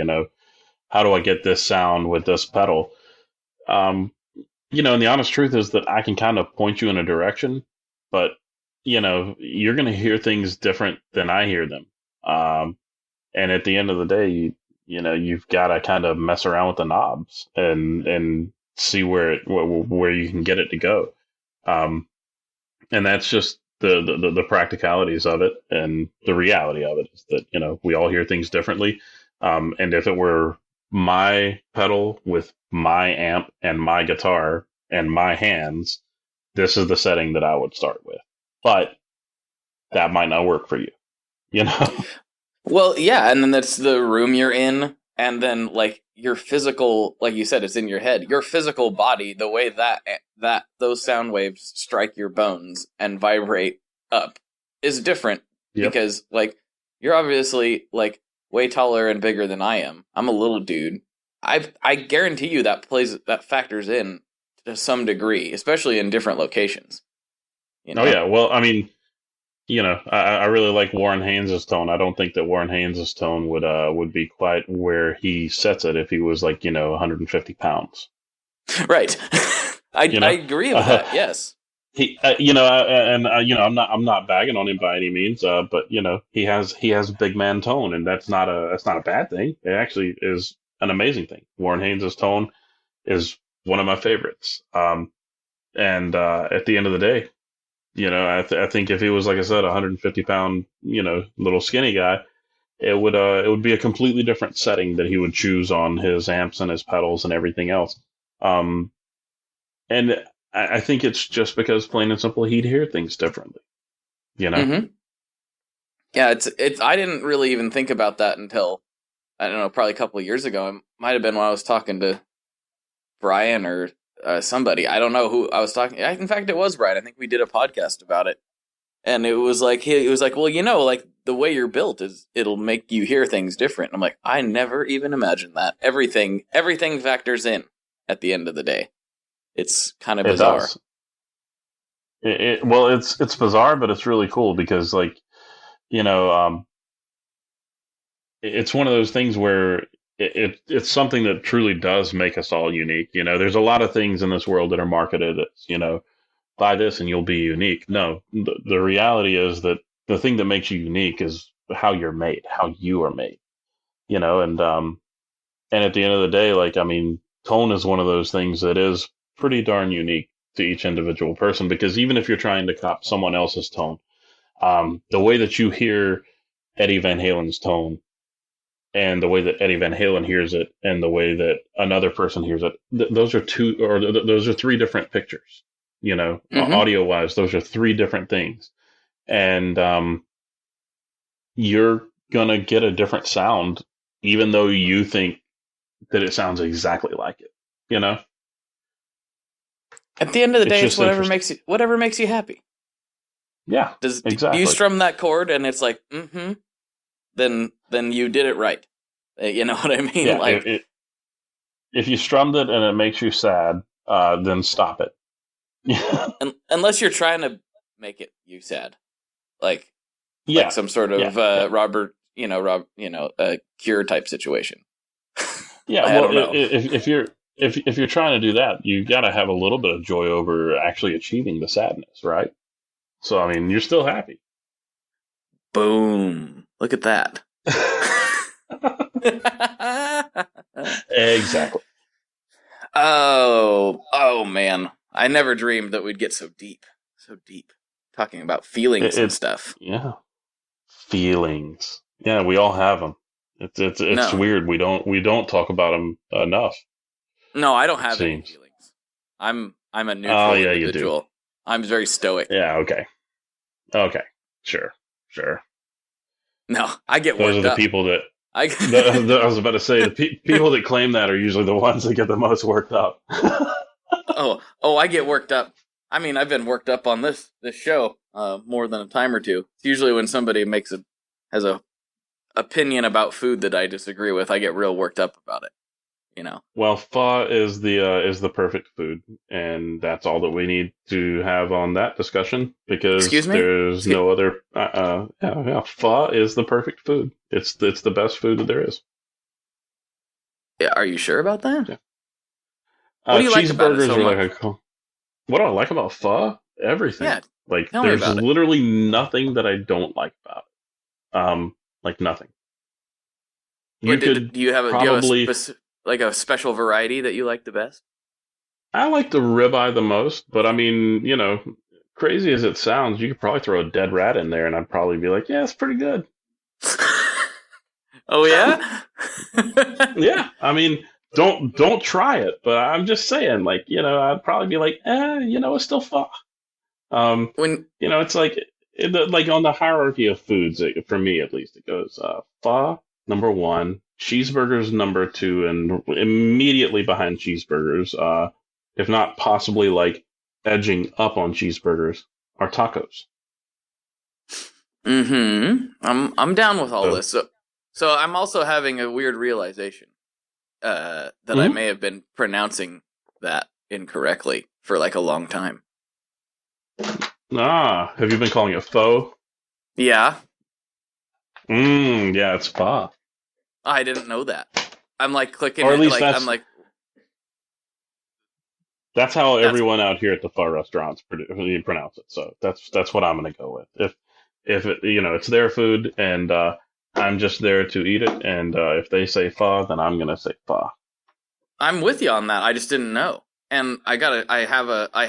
[SPEAKER 4] how do I get this sound with this pedal? Um, and the honest truth is that I can kind of point you in a direction, but you're going to hear things different than I hear them. And at the end of the day, you've got to kind of mess around with the knobs and see where you can get it to go. Um, And that's just the practicalities of it, and the reality of it is that we all hear things differently. And if it were my pedal with my amp and my guitar and my hands, this is the setting that I would start with. But that might not work for you, you know?
[SPEAKER 3] Well, yeah, and then that's the room you're in, and then like your physical, like you said, it's in your head. Your physical body, the way that those sound waves strike your bones and vibrate up is different
[SPEAKER 4] Yep.
[SPEAKER 3] because like you're obviously like way taller and bigger than I am. I'm a little dude. I guarantee you that factors in to some degree, especially in different locations. You know?
[SPEAKER 4] Oh yeah. Well, I mean, I really like Warren Haynes' tone. I don't think that Warren Haynes' tone would be quite where he sets it if he was like 150 pounds.
[SPEAKER 3] Right. I
[SPEAKER 4] You know,
[SPEAKER 3] agree with that. Yes.
[SPEAKER 4] I'm not bagging on him by any means. But he has big man tone, and that's not a bad thing. It actually is an amazing thing. Warren Haynes' tone is one of my favorites. And at the end of the day, I think if he was, like I said, 150 pound, little skinny guy, it would be a completely different setting that he would choose on his amps and his pedals and everything else. Um, and I think it's just because, plain and simple, he'd hear things differently.
[SPEAKER 3] Mm-hmm. Yeah, it's. I didn't really even think about that until I don't know, probably a couple of years ago. It might have been when I was talking to Brian or somebody. I don't know who I was talking. In fact, it was Brian. I think we did a podcast about it, and it was like he was like, well, like the way you're built is it'll make you hear things different. I'm like, I never even imagined that. Everything factors in at the end of the day. It's kind of
[SPEAKER 4] It
[SPEAKER 3] bizarre.
[SPEAKER 4] does. Well, it's bizarre, but it's really cool because, like, it's one of those things where it's something that truly does make us all unique. There's a lot of things in this world that are marketed as, buy this and you'll be unique. No, the reality is that the thing that makes you unique is how you're made, how you are made. And at the end of the day, like, I mean, tone is one of those things that is pretty darn unique to each individual person, because even if you're trying to cop someone else's tone, the way that you hear Eddie Van Halen's tone and the way that Eddie Van Halen hears it and the way that another person hears it, those are those are three different pictures. Audio wise, those are three different things. And you're going to get a different sound, even though you think that it sounds exactly like it,
[SPEAKER 3] At the end of the
[SPEAKER 4] It's
[SPEAKER 3] day, it's
[SPEAKER 4] just
[SPEAKER 3] whatever makes you happy.
[SPEAKER 4] Yeah,
[SPEAKER 3] Do
[SPEAKER 4] exactly.
[SPEAKER 3] you strum that chord and it's like, then you did it right. You know what I mean?
[SPEAKER 4] Yeah,
[SPEAKER 3] like,
[SPEAKER 4] if you strummed it and it makes you sad, then stop it.
[SPEAKER 3] unless you're trying to make it you sad, like some sort of Robert, Cure type situation.
[SPEAKER 4] Yeah,
[SPEAKER 3] I don't know.
[SPEAKER 4] if you're trying to do that, you got to have a little bit of joy over actually achieving the sadness, right? So I mean, you're still happy.
[SPEAKER 3] Boom! Look at that.
[SPEAKER 4] Exactly.
[SPEAKER 3] Oh man! I never dreamed that we'd get so deep, talking about feelings and stuff.
[SPEAKER 4] Yeah, feelings. Yeah, we all have them. It's weird. We don't talk about them enough.
[SPEAKER 3] No, I don't have any feelings. I'm a neutral individual. You do. I'm very stoic.
[SPEAKER 4] Yeah. Okay. Sure.
[SPEAKER 3] No, I get worked up.
[SPEAKER 4] Those are the people that. I was about to say, the people that claim that are usually the ones that get the most worked up.
[SPEAKER 3] Oh, I get worked up. I mean, I've been worked up on this show more than a time or two. It's usually when somebody has a opinion about food that I disagree with, I get real worked up about it.
[SPEAKER 4] Well, pho is the perfect food, and that's all that we need to have on that discussion, because there's no other. Pho is the perfect food. It's the best food that there is.
[SPEAKER 3] Yeah, are you sure about that?
[SPEAKER 4] Yeah.
[SPEAKER 3] What do you like about it so much?
[SPEAKER 4] What do I like about pho? Everything. Yeah, like, there's literally nothing that I don't like about it. Like, nothing.
[SPEAKER 3] Do you have a special variety that you like the best?
[SPEAKER 4] I like the ribeye the most, but I mean, crazy as it sounds, you could probably throw a dead rat in there, and I'd probably be like, "Yeah, it's pretty good."
[SPEAKER 3] Oh yeah?
[SPEAKER 4] Yeah, I mean, don't try it, but I'm just saying, like, I'd probably be like, it's still pho. Um,
[SPEAKER 3] when
[SPEAKER 4] it's like like on the hierarchy of foods, for me at least, it goes pho number one, cheeseburgers number two, and immediately behind cheeseburgers, if not possibly like edging up on cheeseburgers, are tacos.
[SPEAKER 3] I'm down with all
[SPEAKER 4] So,
[SPEAKER 3] this. So I'm also having a weird realization that I
[SPEAKER 4] mhm.
[SPEAKER 3] may have been pronouncing that incorrectly for like a long time.
[SPEAKER 4] Have you been calling it pho?
[SPEAKER 3] Yeah,
[SPEAKER 4] Yeah, it's pho.
[SPEAKER 3] I didn't know that. I'm like clicking
[SPEAKER 4] Or at
[SPEAKER 3] it,
[SPEAKER 4] least
[SPEAKER 3] like I'm like
[SPEAKER 4] that's how
[SPEAKER 3] that's.
[SPEAKER 4] everyone out here at the pho restaurants pronounce it. So that's what I'm gonna go with. If it, it's their food and I'm just there to eat it, and if they say pho, then I'm gonna say pho.
[SPEAKER 3] I'm with you on that. I just didn't know, and I have a. I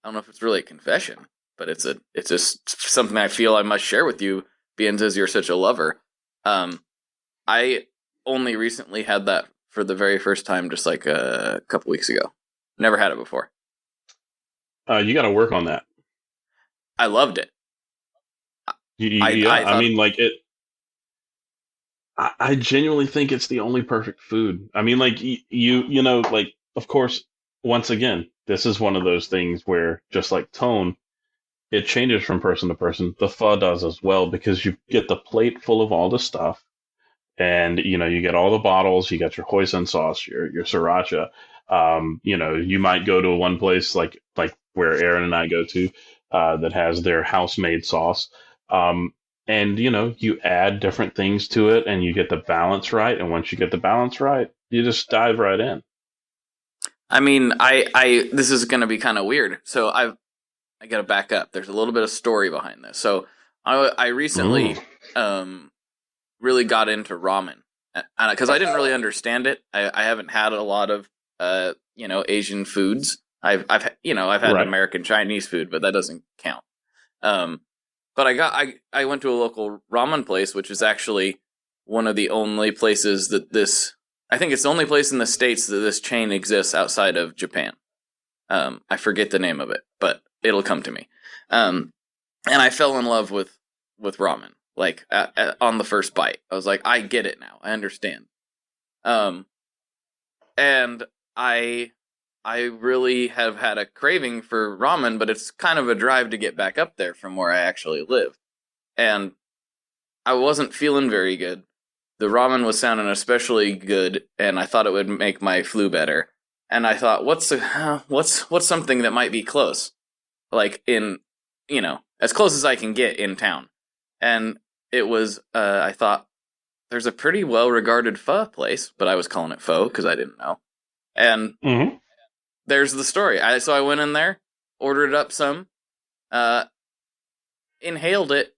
[SPEAKER 3] don't know if it's really a confession, but it's just something I feel I must share with you, being as you're such a lover. I only recently had that for the very first time, just like a couple weeks ago. Never had it before.
[SPEAKER 4] You got to work on that.
[SPEAKER 3] I loved it.
[SPEAKER 4] Yeah,
[SPEAKER 3] I
[SPEAKER 4] I
[SPEAKER 3] thought,
[SPEAKER 4] mean, like it. I genuinely think it's the only perfect food. I mean, like like of course, once again, this is one of those things where just like tone, it changes from person to person. The pho does as well because you get the plate full of all the stuff, and you get all the bottles. You got your hoisin sauce, your sriracha. You might go to one place like where Aaron and I go to that has their house made sauce. And you add different things to it, and you get the balance right. And once you get the balance right, you just dive right in.
[SPEAKER 3] I mean, I this is going to be kind of weird. So I got to back up. There's a little bit of story behind this. So I
[SPEAKER 4] Mm,
[SPEAKER 3] recently really got into ramen because I didn't really understand it. I haven't had a lot of Asian foods. I've had
[SPEAKER 4] right.
[SPEAKER 3] American Chinese food, but that doesn't count. Um, but I went to a local ramen place, which is actually one of the only places that this. I think it's the only place in the States that this chain exists outside of Japan. I forget the name of it, but it'll come to me. And I fell in love with ramen. Like on the first bite, I was like, I get it now. I understand. Um, and I really have had a craving for ramen, but it's kind of a drive to get back up there from where I actually live. And I wasn't feeling very good. The ramen was sounding especially good, and I thought it would make my flu better. And I thought, what's something that might be close, like in, as close as I can get in town. And it was, I thought, there's a pretty well regarded pho place, but I was calling it pho because I didn't know. And
[SPEAKER 4] Hmm.
[SPEAKER 3] there's the story. So I went in there, ordered up some, uh, inhaled it,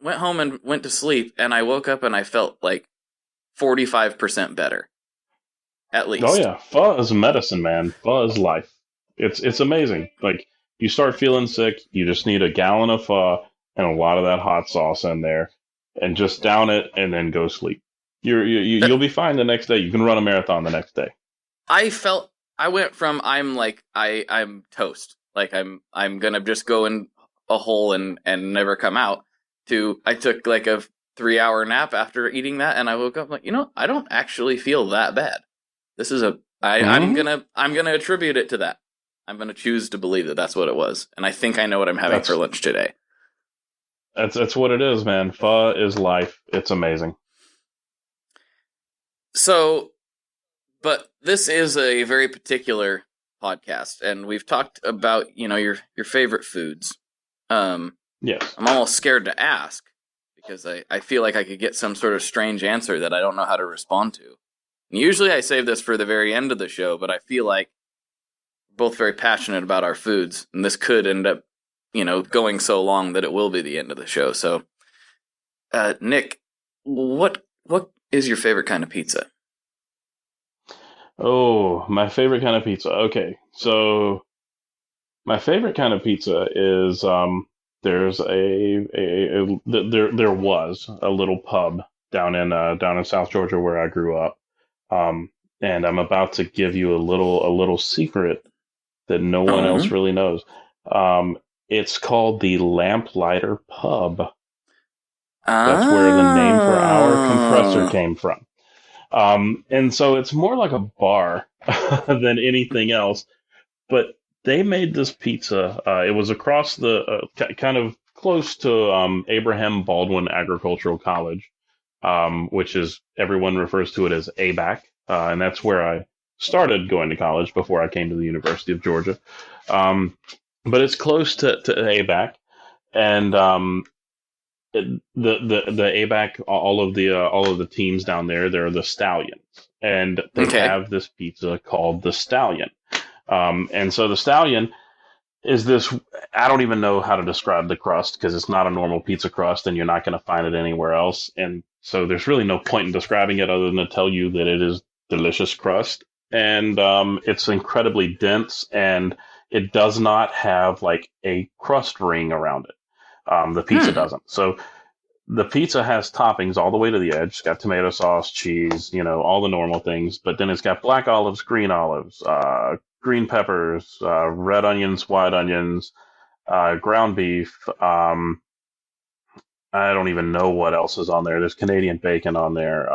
[SPEAKER 3] went home and went to sleep, and I woke up and I felt like 45% better, at
[SPEAKER 4] Oh
[SPEAKER 3] least.
[SPEAKER 4] yeah, pho is medicine, man. Pho is life. It's amazing. Like you start feeling sick, you just need a gallon of pho and a lot of that hot sauce in there, and just down it and then go sleep. You'll
[SPEAKER 3] That
[SPEAKER 4] be fine the next day. You can run a marathon the next day.
[SPEAKER 3] I went from I'm toast, like I'm gonna just go in a hole and never come out, to I took like a 3 hour nap after eating that, and I woke up like, I don't actually feel that bad. This is
[SPEAKER 4] Hmm.
[SPEAKER 3] I'm gonna attribute it to that. I'm gonna choose to believe that that's what it was, and I think I know what I'm having for
[SPEAKER 4] That's
[SPEAKER 3] lunch today.
[SPEAKER 4] that's what it is, man. Pho is life. It's amazing.
[SPEAKER 3] So, but this is a very particular podcast, and we've talked about your favorite foods. Um,
[SPEAKER 4] Yes.
[SPEAKER 3] I'm almost scared to ask because I feel like I could get some sort of strange answer that I don't know how to respond to. And usually I save this for the very end of the show, but I feel like we're both very passionate about our foods, and this could end up, going so long that it will be the end of the show. So, Nick, what is your favorite kind of pizza?
[SPEAKER 4] Oh, my favorite kind of pizza. Okay, so My favorite kind of pizza is there's there was a little pub down in South Georgia where I grew up. And I'm about to give you a little secret that no one else
[SPEAKER 3] Oh.
[SPEAKER 4] really knows. It's called the Lamplighter Pub. That's where the name for our compressor
[SPEAKER 3] Ah.
[SPEAKER 4] came from. And so it's more like a bar than anything else. But they made this pizza. It was across the kind of close to Abraham Baldwin Agricultural College, which is everyone refers to it as ABAC, and that's where I started going to college before I came to the University of Georgia. But it's close to ABAC, and the ABAC, all of the teams down there, they're the Stallions, and they
[SPEAKER 3] Okay.
[SPEAKER 4] have this pizza called the Stallion. And so the Stallion is this. I don't even know how to describe the crust because it's not a normal pizza crust, and you're not going to find it anywhere else. And so there's really no point in describing it other than to tell you that it is delicious crust, and it's incredibly dense, and it does not have like a crust ring around it. The pizza
[SPEAKER 3] Hmm.
[SPEAKER 4] doesn't. So the pizza has toppings all the way to the edge. It's got tomato sauce, cheese, all the normal things. But then it's got black olives, green peppers, red onions, white onions, ground beef. I don't even know what else is on there. There's Canadian bacon on there.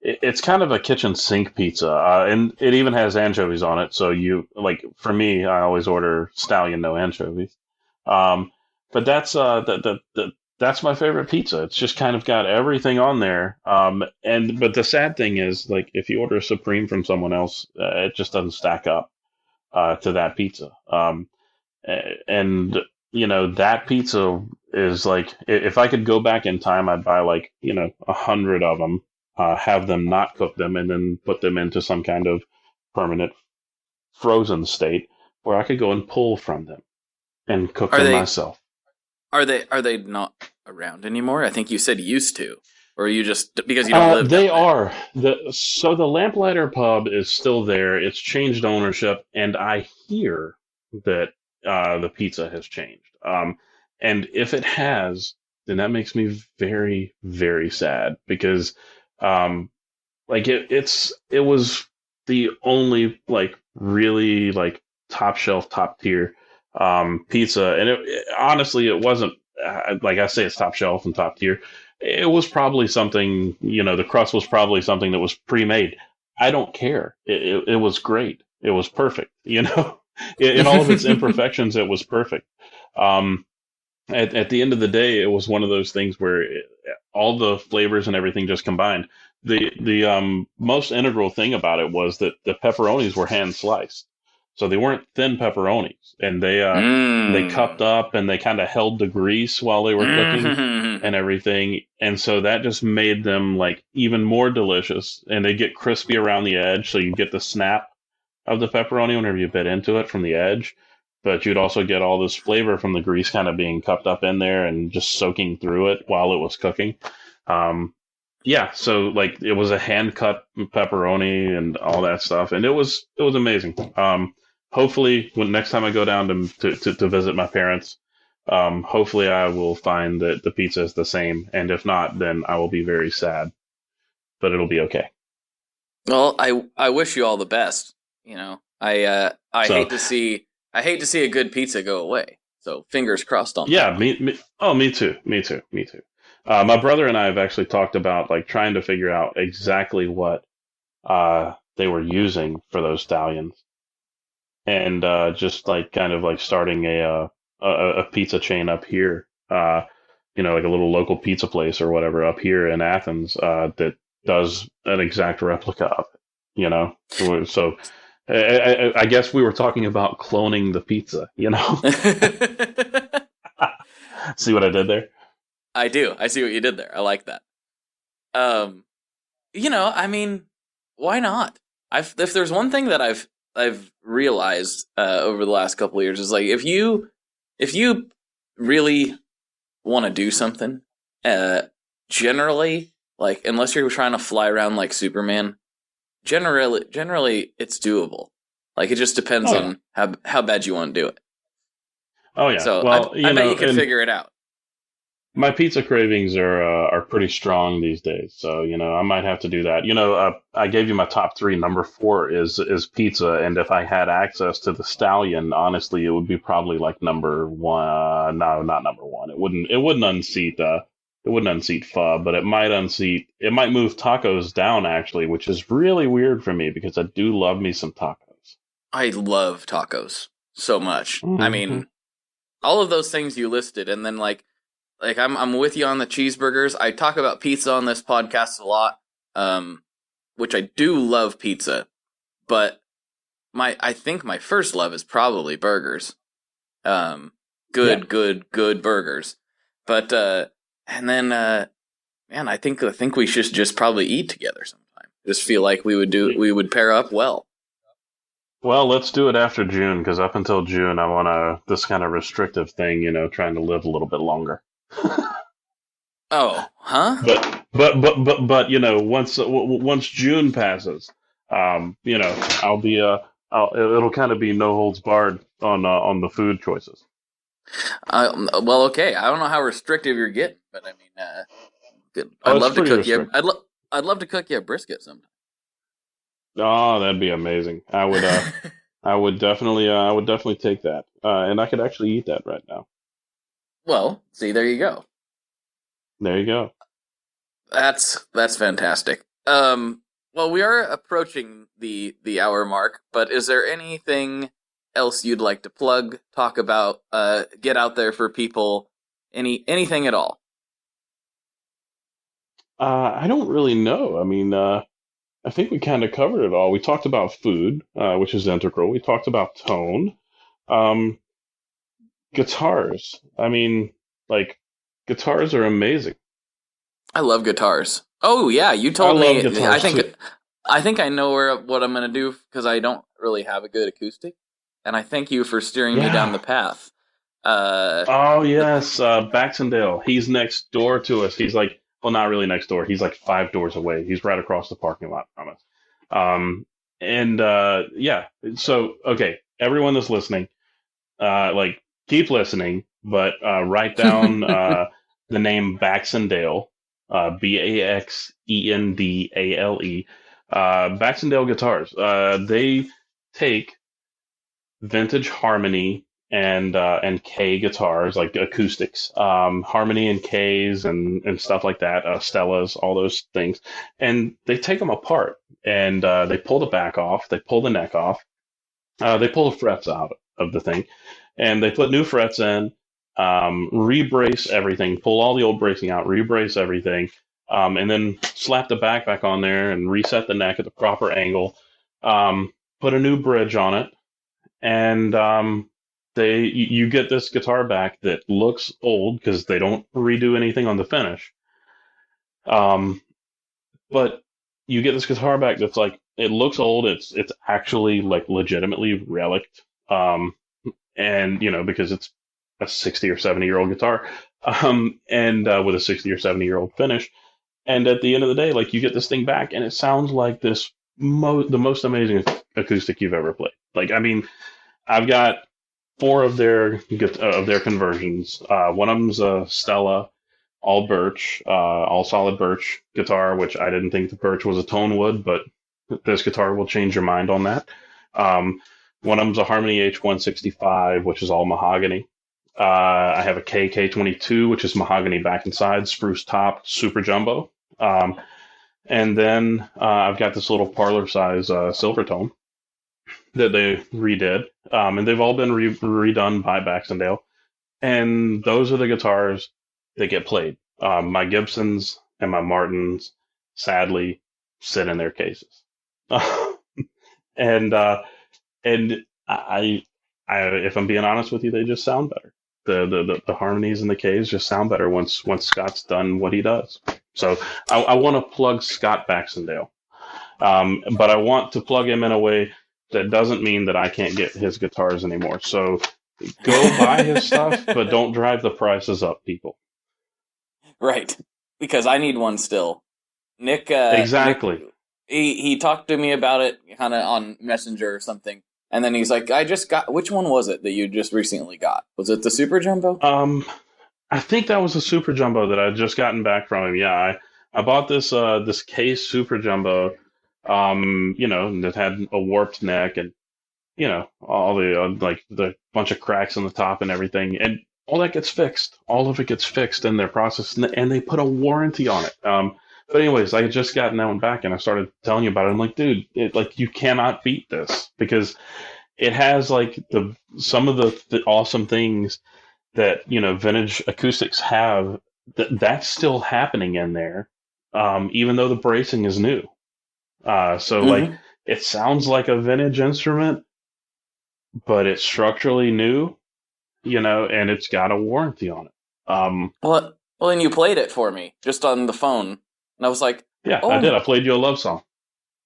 [SPEAKER 4] It's kind of a kitchen sink pizza, and it even has anchovies on it. So for me, I always order Stallion, no anchovies. Um, but that's my favorite pizza. It's just kind of got everything on there. But the sad thing is, like, if you order a Supreme from someone else, it just doesn't stack up to that pizza. And that pizza is like, if I could go back in time, I'd buy like 100 of them, have them not cook them, and then put them into some kind of permanent frozen state where I could go and pull from them and cook
[SPEAKER 3] Are
[SPEAKER 4] them
[SPEAKER 3] they
[SPEAKER 4] myself.
[SPEAKER 3] are they not around anymore? I think you said used to, or you just because you don't live
[SPEAKER 4] They
[SPEAKER 3] down there.
[SPEAKER 4] are the Lamplighter Pub is still there. It's changed ownership, and I hear that the pizza has changed. And if it has, then that makes me very, very sad because, um, like it was the only like really like top shelf, top tier pizza, and honestly it wasn't like I say it's top shelf and top tier. It was probably something, the crust was probably something that was pre-made. I don't care. It was great. It was perfect. In all of its imperfections, it was perfect. Um, at the end of the day, it was one of those things where all the flavors and everything just combined. The most integral thing about it was that the pepperonis were hand sliced, so they weren't thin pepperonis, and they cupped
[SPEAKER 3] Mmm.
[SPEAKER 4] up and they kind of held the grease while they were cooking
[SPEAKER 3] Mm.
[SPEAKER 4] and everything, and so that just made them like even more delicious. And they get crispy around the edge, so you get the snap of the pepperoni whenever you bit into it from the edge, but you'd also get all this flavor from the grease kind of being cupped up in there and just soaking through it while it was cooking. Um, yeah, so like it was a hand cut pepperoni and all that stuff, and it was amazing. Hopefully, when next time I go down to visit my parents, hopefully I will find that the pizza is the same, and if not, then I will be very sad, but it'll be okay.
[SPEAKER 3] Well, I wish you all the best.
[SPEAKER 4] So
[SPEAKER 3] I hate to see a good pizza go away. So fingers crossed on that
[SPEAKER 4] yeah,
[SPEAKER 3] one.
[SPEAKER 4] me too, me too, me too. My brother and I have actually talked about like trying to figure out exactly what they were using for those stallions, and just like kind of like starting a pizza chain up here, like a little local pizza place or whatever up here in Athens that does an exact replica of it. So I guess we were talking about cloning the pizza. See what I did there?
[SPEAKER 3] I do. I see what you did there. I like that. Um, I mean, why not? If there's one thing that I've realized over the last couple of years is like if you really want to do something, uh, generally, like unless you're trying to fly around like Superman, generally it's doable. Like, it just depends
[SPEAKER 4] Oh yeah.
[SPEAKER 3] on how bad you want to do it.
[SPEAKER 4] Oh yeah.
[SPEAKER 3] So
[SPEAKER 4] Well,
[SPEAKER 3] I bet you could figure it out.
[SPEAKER 4] my pizza cravings are pretty strong these days, so I might have to do that. I gave you my top three. Number four is pizza, and if I had access to the Stallion, honestly, it would be probably like number one. No, not number one. It wouldn't unseat pho, but it might move tacos down actually, which is really weird for me because I do love me some tacos.
[SPEAKER 3] I love tacos so much. I
[SPEAKER 4] Hmm.
[SPEAKER 3] mean, all of those things you listed, and then like I'm with you on the cheeseburgers. I talk about pizza on this podcast a lot, which I do love pizza, but I think my first love is probably burgers.
[SPEAKER 4] Yeah.
[SPEAKER 3] Good burgers. But and then man, I think we should just probably eat together sometime. Just feel like we would pair up well.
[SPEAKER 4] Well, let's do it after June because up until June, I'm on this kind of restrictive thing, trying to live a little bit longer.
[SPEAKER 3] Oh, huh?
[SPEAKER 4] Once June passes, I'll be it'll kind of be no holds barred on the food choices.
[SPEAKER 3] Well, okay. I don't know how restrictive you're getting, but I mean, good.
[SPEAKER 4] Oh,
[SPEAKER 3] I'd
[SPEAKER 4] it's
[SPEAKER 3] love to
[SPEAKER 4] pretty
[SPEAKER 3] cook you.
[SPEAKER 4] restrictive.
[SPEAKER 3] I'd love to cook you a brisket sometime.
[SPEAKER 4] Oh, that'd be amazing. I would definitely take that. And I could actually eat that right now.
[SPEAKER 3] Well, see, there you go.
[SPEAKER 4] There you go.
[SPEAKER 3] That's fantastic. Well, we are approaching the hour mark, but is there anything else you'd like to plug, talk about, get out there for people, anything at all?
[SPEAKER 4] I don't really know. I mean, I think we kind of covered it all. We talked about food, which is integral. We talked about tone. Um, Guitars. I mean, like, guitars are amazing.
[SPEAKER 3] I love guitars. Oh yeah, you
[SPEAKER 4] I
[SPEAKER 3] told
[SPEAKER 4] love
[SPEAKER 3] me.
[SPEAKER 4] guitars too.
[SPEAKER 3] I think I know what I'm gonna do because I don't really have a good acoustic, and I thank you for steering me down
[SPEAKER 4] Yeah.
[SPEAKER 3] the path. Uh,
[SPEAKER 4] Oh
[SPEAKER 3] but
[SPEAKER 4] yes, Baxendale. He's next door to us. He's like, well, not really next door. He's like 5 doors away. He's right across the parking lot from us. And yeah. So okay, everyone that's listening, like keep listening, but write down the name Baxendale, Baxendale, Baxendale Guitars. They take vintage Harmony and K guitars, like acoustics, Harmony and Ks and stuff like that, Stellas, all those things, and they take them apart and they pull the back off, they pull the neck off, they pull the frets out of the thing, and they put new frets in, rebrace everything, pull all the old bracing out, rebrace everything, and then slap the back on there and reset the neck at the proper angle, put a new bridge on it, and you get this guitar back that looks old because they don't redo anything on the finish. Um, but you get this guitar back that's like it looks old. It's actually like legitimately relict. And because it's a 60 or 70-year-old guitar, and with a 60 or 70-year-old finish. And at the end of the day, like you get this thing back, and it sounds like the most amazing acoustic you've ever played. Like I mean, I've got four of their conversions. One of them's a Stella, all birch, all solid birch guitar, which I didn't think the birch was a tone wood, but this guitar will change your mind on that. One of them's a Harmony H165, which is all mahogany. I have a KK22, which is mahogany back and side, spruce top, super jumbo. And then I've got this little parlor size silver tone that they redid, and they've all been redone by Baxendale. And those are the guitars that get played. My Gibsons and my Martins, sadly, sit in their cases. and and if I'm being honest with you, they just sound better. The harmonies and the Ks just sound better once Scott's done what he does. So I want to plug Scott Baxendale, but I want to plug him in a way that doesn't mean that I can't get his guitars anymore. So go buy his stuff, but don't drive the prices up, people.
[SPEAKER 3] right, because I need one still. Nick,
[SPEAKER 4] Exactly.
[SPEAKER 3] he talked to me about it kind of on Messenger or something, And then he's like, I just got, which one was it that you just recently got? Was it the Super Jumbo?
[SPEAKER 4] I think that was a Super Jumbo that I'd just gotten back from him. Yeah, I bought this case Super Jumbo, that had a warped neck and all the like the bunch of cracks in the top and everything, and all that gets fixed. All of it gets fixed in their process, and they put a warranty on it. But anyways, I had just gotten that one back, and I started telling you about it. I'm like, dude, like you cannot beat this because it has like some of the awesome things that vintage acoustics have. That's still happening in there, even though the bracing is new. So like
[SPEAKER 3] Mm-hmm.
[SPEAKER 4] it sounds like a vintage instrument, but it's structurally new, and it's got a warranty on it.
[SPEAKER 3] Well, and you played it for me just on the phone, and I was like,
[SPEAKER 4] Yeah, I did.
[SPEAKER 3] "Oh,
[SPEAKER 4] I played you a love song.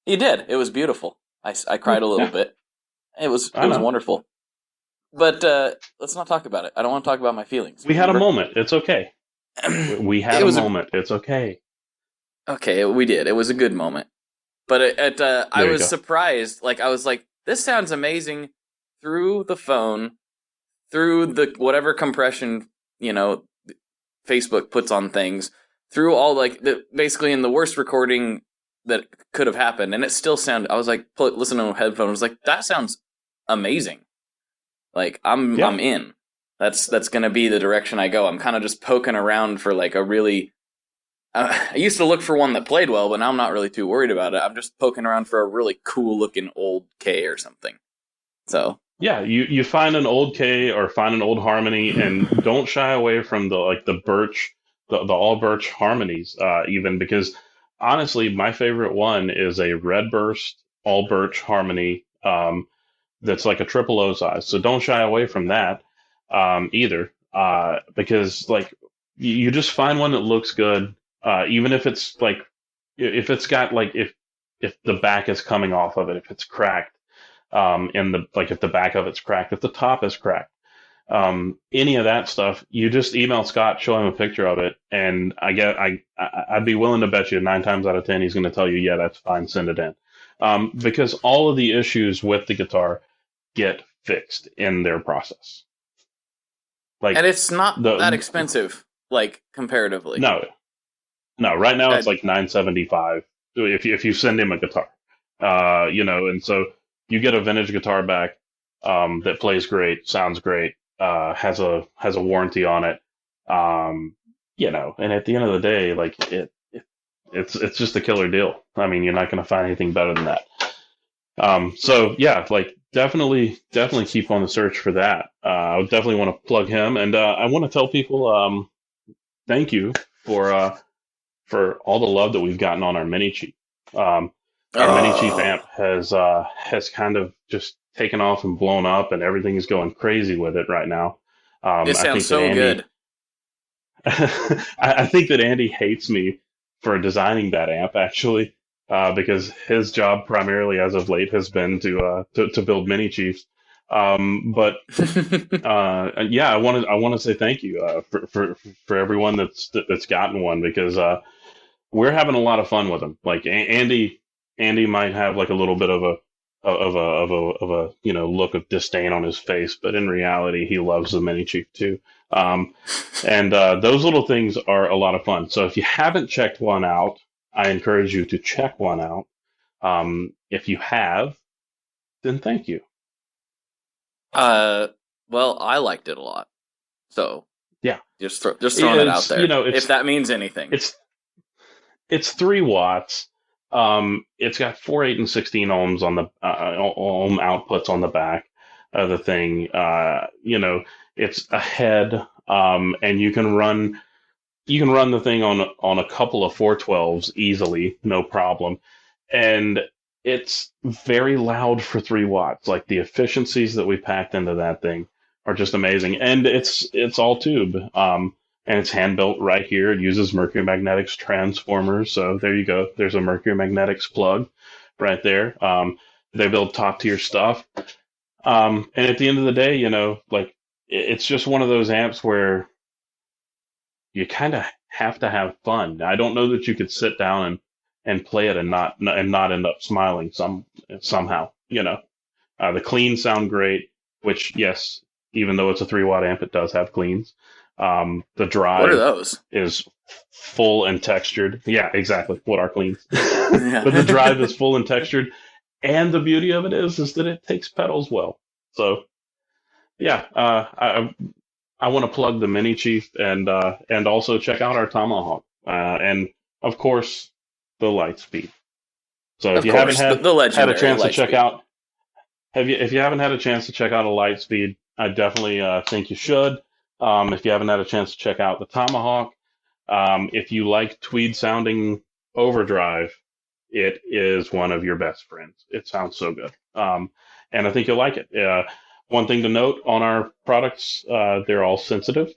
[SPEAKER 3] you did! It was beautiful. I
[SPEAKER 4] Yeah,
[SPEAKER 3] cried a little
[SPEAKER 4] yeah,
[SPEAKER 3] bit. It was
[SPEAKER 4] I know.
[SPEAKER 3] wonderful." But let's not talk about it. I don't want to talk about my feelings.
[SPEAKER 4] We had a
[SPEAKER 3] Remember?
[SPEAKER 4] moment. It's okay. We had
[SPEAKER 3] It
[SPEAKER 4] a
[SPEAKER 3] was
[SPEAKER 4] moment. It's okay.
[SPEAKER 3] okay. We did. It was a good moment. But I
[SPEAKER 4] There you
[SPEAKER 3] was
[SPEAKER 4] go.
[SPEAKER 3] surprised. Like I was like, this sounds amazing through the phone, through the whatever compression Facebook puts on things, through all like basically in the worst recording that could have happened, and it still sounded. I was like, listening to a headphone. I was like, that sounds amazing. Like
[SPEAKER 4] Yeah,
[SPEAKER 3] I'm in. That's gonna be the direction I go. I'm kind of just poking around for like a really. I used to look for one that played well, but now I'm not really too worried about it. I'm just poking around for a really cool looking old K or something. So
[SPEAKER 4] yeah. You find an old K or find an old harmony, and don't shy away from the birch, the all birch harmonies. Even because honestly, my favorite one is a red burst all birch harmony. That's like a triple O size. So don't shy away from that either, because like you just find one that looks good, even if it's like if it's got like if the back is coming off of it, if it's cracked, and the like if the back of it's cracked, if the top is cracked. Any of that stuff, you just email Scott, show him a picture of it, and I'd be willing to bet you 9 times out of 10 he's going to tell you, yeah, that's fine, send it in, because all of the issues with the guitar get fixed in their process.
[SPEAKER 3] and
[SPEAKER 4] Like
[SPEAKER 3] it's not that
[SPEAKER 4] the
[SPEAKER 3] expensive, like comparatively.
[SPEAKER 4] no, no, right now
[SPEAKER 3] Uh,
[SPEAKER 4] it's like 975 if you send him a guitar. And so you get a vintage guitar back that plays great, sounds great, has a warranty on it. And at the end of the day, like it's just a killer deal. I mean, you're not going to find anything better than that. So yeah, like definitely keep on the search for that. I would definitely want to plug him, and I want to tell people thank you for all the love that we've gotten on our mini cheap. Our mini cheap
[SPEAKER 3] oh,
[SPEAKER 4] amp has kind of just taken off and blown up, and everything is going crazy with it right now.
[SPEAKER 3] it
[SPEAKER 4] I
[SPEAKER 3] sounds
[SPEAKER 4] think that
[SPEAKER 3] so
[SPEAKER 4] Andy,
[SPEAKER 3] good.
[SPEAKER 4] I think that Andy hates me for designing that amp actually, because his job primarily as of late has been to build mini chiefs. But yeah, I want to say thank you for everyone that's gotten one because we're having a lot of fun with them. Like Andy might have like a little bit of a look of disdain on his face, but in reality, he loves the mini chief too. Um, and those little things are a lot of fun. So if you haven't checked one out, I encourage you to check one out. If you have, then thank you.
[SPEAKER 3] uh, well, I liked it a lot, so
[SPEAKER 4] Yeah,
[SPEAKER 3] just throwing it out
[SPEAKER 4] it's
[SPEAKER 3] there. If that means anything.
[SPEAKER 4] it's it's 3 watts. It's got 4, 8, and 16 ohms on the ohm outputs on the back of the thing. It's a head, and you can run the thing on a couple of 412s easily, no problem. And it's very loud for 3 watts. Like the efficiencies that we packed into that thing are just amazing. And it's all tube. And it's hand built right here. It uses Mercury Magnetics transformers. So there you go. There's a Mercury Magnetics plug right there. They build top tier stuff. And at the end of the day, like it's just one of those amps where you kind of have to have fun. I don't know that you could sit down and play it and not end up smiling somehow. The cleans sound great, which, yes, even though it's a 3-watt amp, it does have cleans. The drive
[SPEAKER 3] What are those?
[SPEAKER 4] is full and textured. Yeah, exactly. What are cleans?
[SPEAKER 3] Yeah.
[SPEAKER 4] But the drive is full and textured. And the beauty of it is that it takes pedals well. So, yeah, I want to plug the Mini Chief and also check out our Tomahawk. And, of course, the Lightspeed. So if you haven't had a chance to check out, if you haven't had a chance to check out a Lightspeed, I definitely think you should. If you haven't had a chance to check out the Tomahawk, if you like tweed sounding overdrive, it is one of your best friends. It sounds so good, and I think you'll like it. One thing to note on our products, they're all sensitive,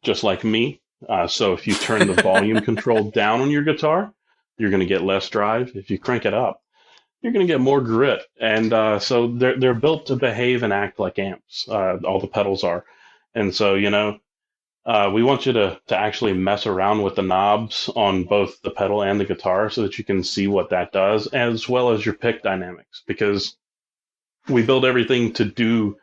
[SPEAKER 4] just like me. So if you turn the volume control down on your guitar, you're going to get less drive. If you crank it up, you're going to get more grit. And so they're built to behave and act like amps. All the pedals are. And so, we want you to actually mess around with the knobs on both the pedal and the guitar so that you can see what that does, as well as your pick dynamics, because we build everything to do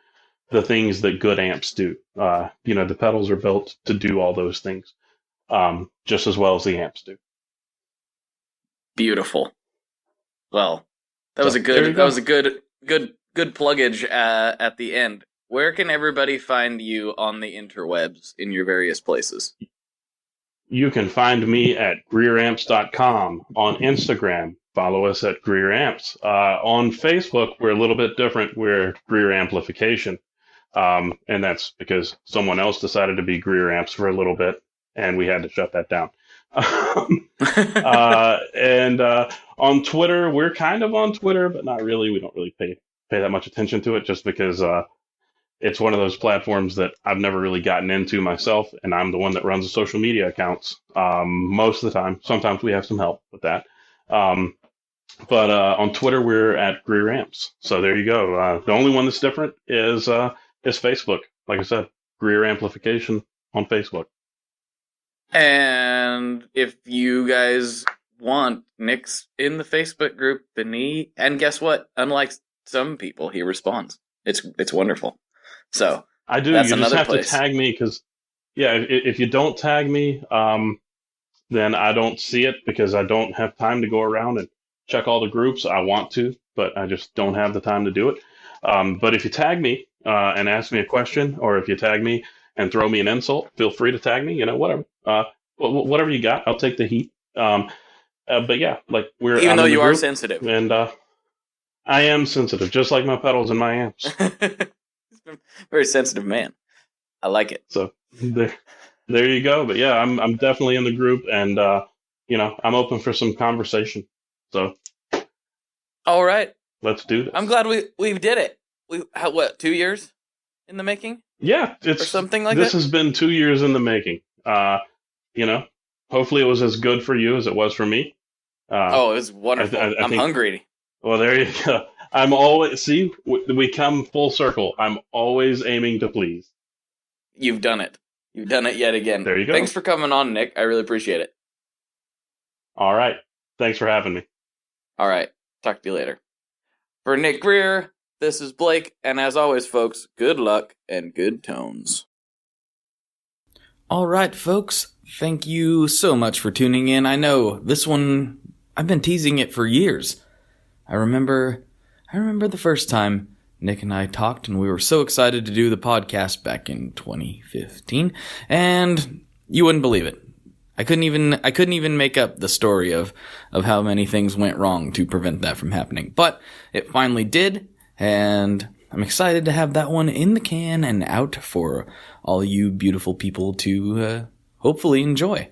[SPEAKER 4] the things that good amps do. The pedals are built to do all those things, just as well as the amps do.
[SPEAKER 3] Beautiful. Well, that was a good pluggage at the end. Where can everybody find you on the interwebs in your various places?
[SPEAKER 4] You can find me at GreerAmps.com. On Instagram, follow us at Greer Amps. On Facebook, we're a little bit different. We're Greer Amplification. And that's because someone else decided to be Greer Amps for a little bit, and we had to shut that down. And on Twitter, we're kind of on Twitter, but not really. We don't really pay that much attention to it, just because it's one of those platforms that I've never really gotten into myself, and I'm the one that runs the social media accounts most of the time. Sometimes we have some help with that. But on Twitter, we're at Greer Amps. So there you go. The only one that's different is Facebook. Like I said, Greer Amplification on Facebook.
[SPEAKER 3] And if you guys want, Nick's in the Facebook group, and guess what? Unlike some people, he responds. It's wonderful. So
[SPEAKER 4] I do. You just have to tag me, because if you don't tag me, then I don't see it, because I don't have time to go around and check all the groups. I want to, but I just don't have the time to do it. But if you tag me and ask me a question, or if you tag me and throw me an insult, feel free to tag me. Whatever. Whatever you got, I'll take the heat. But yeah, like we're
[SPEAKER 3] even though you are sensitive,
[SPEAKER 4] and I am sensitive, just like my pedals and my amps.
[SPEAKER 3] Very sensitive man. I like it.
[SPEAKER 4] So there you go. But yeah, I'm definitely in the group, and I'm open for some conversation. So
[SPEAKER 3] all right,
[SPEAKER 4] let's do this.
[SPEAKER 3] I'm glad we did it. 2 years in the making?
[SPEAKER 4] Yeah,
[SPEAKER 3] it's or something like
[SPEAKER 4] this
[SPEAKER 3] that.
[SPEAKER 4] This has been 2 years in the making. Hopefully it was as good for you as it was for me.
[SPEAKER 3] It was wonderful. I'm hungry.
[SPEAKER 4] Well, there you go. I'm always, we come full circle. I'm always aiming to please.
[SPEAKER 3] You've done it. You've done it yet again.
[SPEAKER 4] There you go.
[SPEAKER 3] Thanks for coming on, Nick. I really appreciate it.
[SPEAKER 4] All right. Thanks for having me.
[SPEAKER 3] All right. Talk to you later. For Nick Greer, this is Blake, and as always, folks, good luck and good tones. All right, folks. Thank you so much for tuning in. I know this one, I've been teasing it for years. I remember the first time Nick and I talked, and we were so excited to do the podcast back in 2015, and you wouldn't believe it. I couldn't even make up the story of how many things went wrong to prevent that from happening. But it finally did, and I'm excited to have that one in the can and out for all you beautiful people to hopefully enjoy.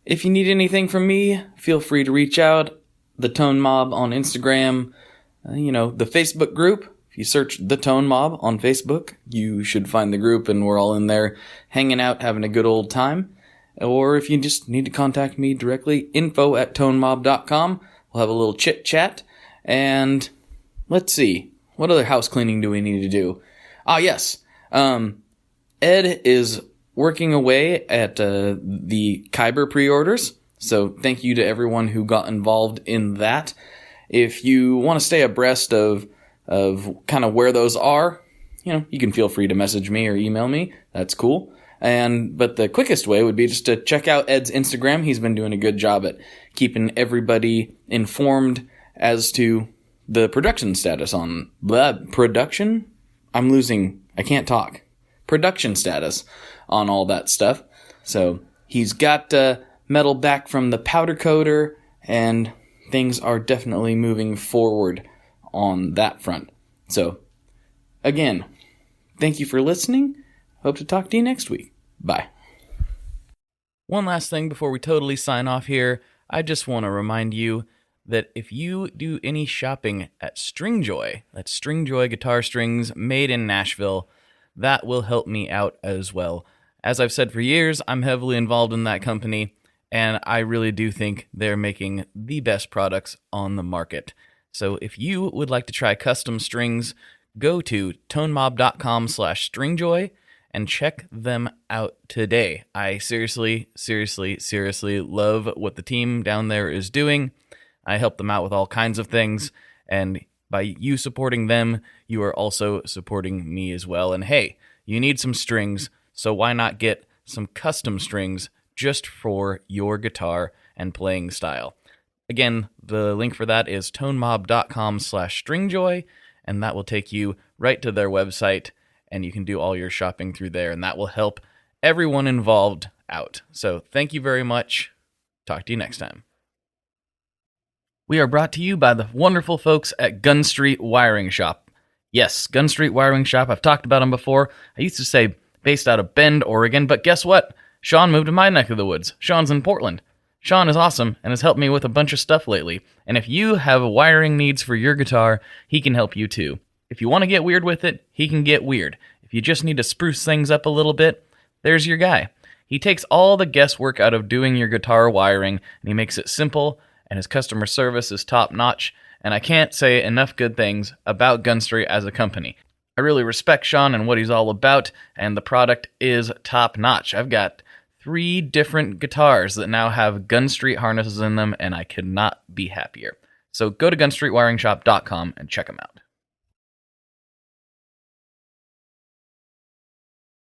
[SPEAKER 3] If you need anything from me, feel free to reach out. The Tone Mob on Instagram, the Facebook group. If you search The Tone Mob on Facebook, you should find the group, and we're all in there hanging out, having a good old time. Or if you just need to contact me directly, info@tonemob.com. We'll have a little chit-chat. And let's see, what other house cleaning do we need to do? Yes. Ed is working away at the Kyber pre-orders. So thank you to everyone who got involved in that. If you want to stay abreast of of kind of where those are, you can feel free to message me or email me. That's cool. But the quickest way would be just to check out Ed's Instagram. He's been doing a good job at keeping everybody informed as to the production status on production. I can't talk. Production status on all that stuff. So he's got metal back from the powder coater, and things are definitely moving forward on that front. So again, thank you for listening. Hope to talk to you next week. Bye. One last thing before we totally sign off here. I just want to remind you that if you do any shopping at Stringjoy, that's Stringjoy guitar strings made in Nashville, that will help me out as well. As I've said for years, I'm heavily involved in that company, and I really do think they're making the best products on the market. So if you would like to try custom strings, go to tonemob.com/stringjoy and check them out today. I seriously love what the team down there is doing. I help them out with all kinds of things, and by you supporting them, you are also supporting me as well. And hey, you need some strings, so why not get some custom strings just for your guitar and playing style? Again, the link for that is tonemob.com/stringjoy, and that will take you right to their website, and you can do all your shopping through there, and that will help everyone involved out. So thank you very much. Talk to you next time. We are brought to you by the wonderful folks at Gun Street Wiring Shop. Yes, Gun Street Wiring Shop. I've talked about them before. I used to say based out of Bend, Oregon, but guess what? Sean moved to my neck of the woods. Sean's in Portland. Sean is awesome and has helped me with a bunch of stuff lately. And if you have wiring needs for your guitar, he can help you too. If you want to get weird with it, he can get weird. If you just need to spruce things up a little bit, there's your guy. He takes all the guesswork out of doing your guitar wiring, and he makes it simple, and his customer service is top-notch, and I can't say enough good things about Gun Street as a company. I really respect Sean and what he's all about, and the product is top-notch. I've got 3 different guitars that now have Gun Street harnesses in them, and I could not be happier. So go to gunstreetwiringshop.com and check them out.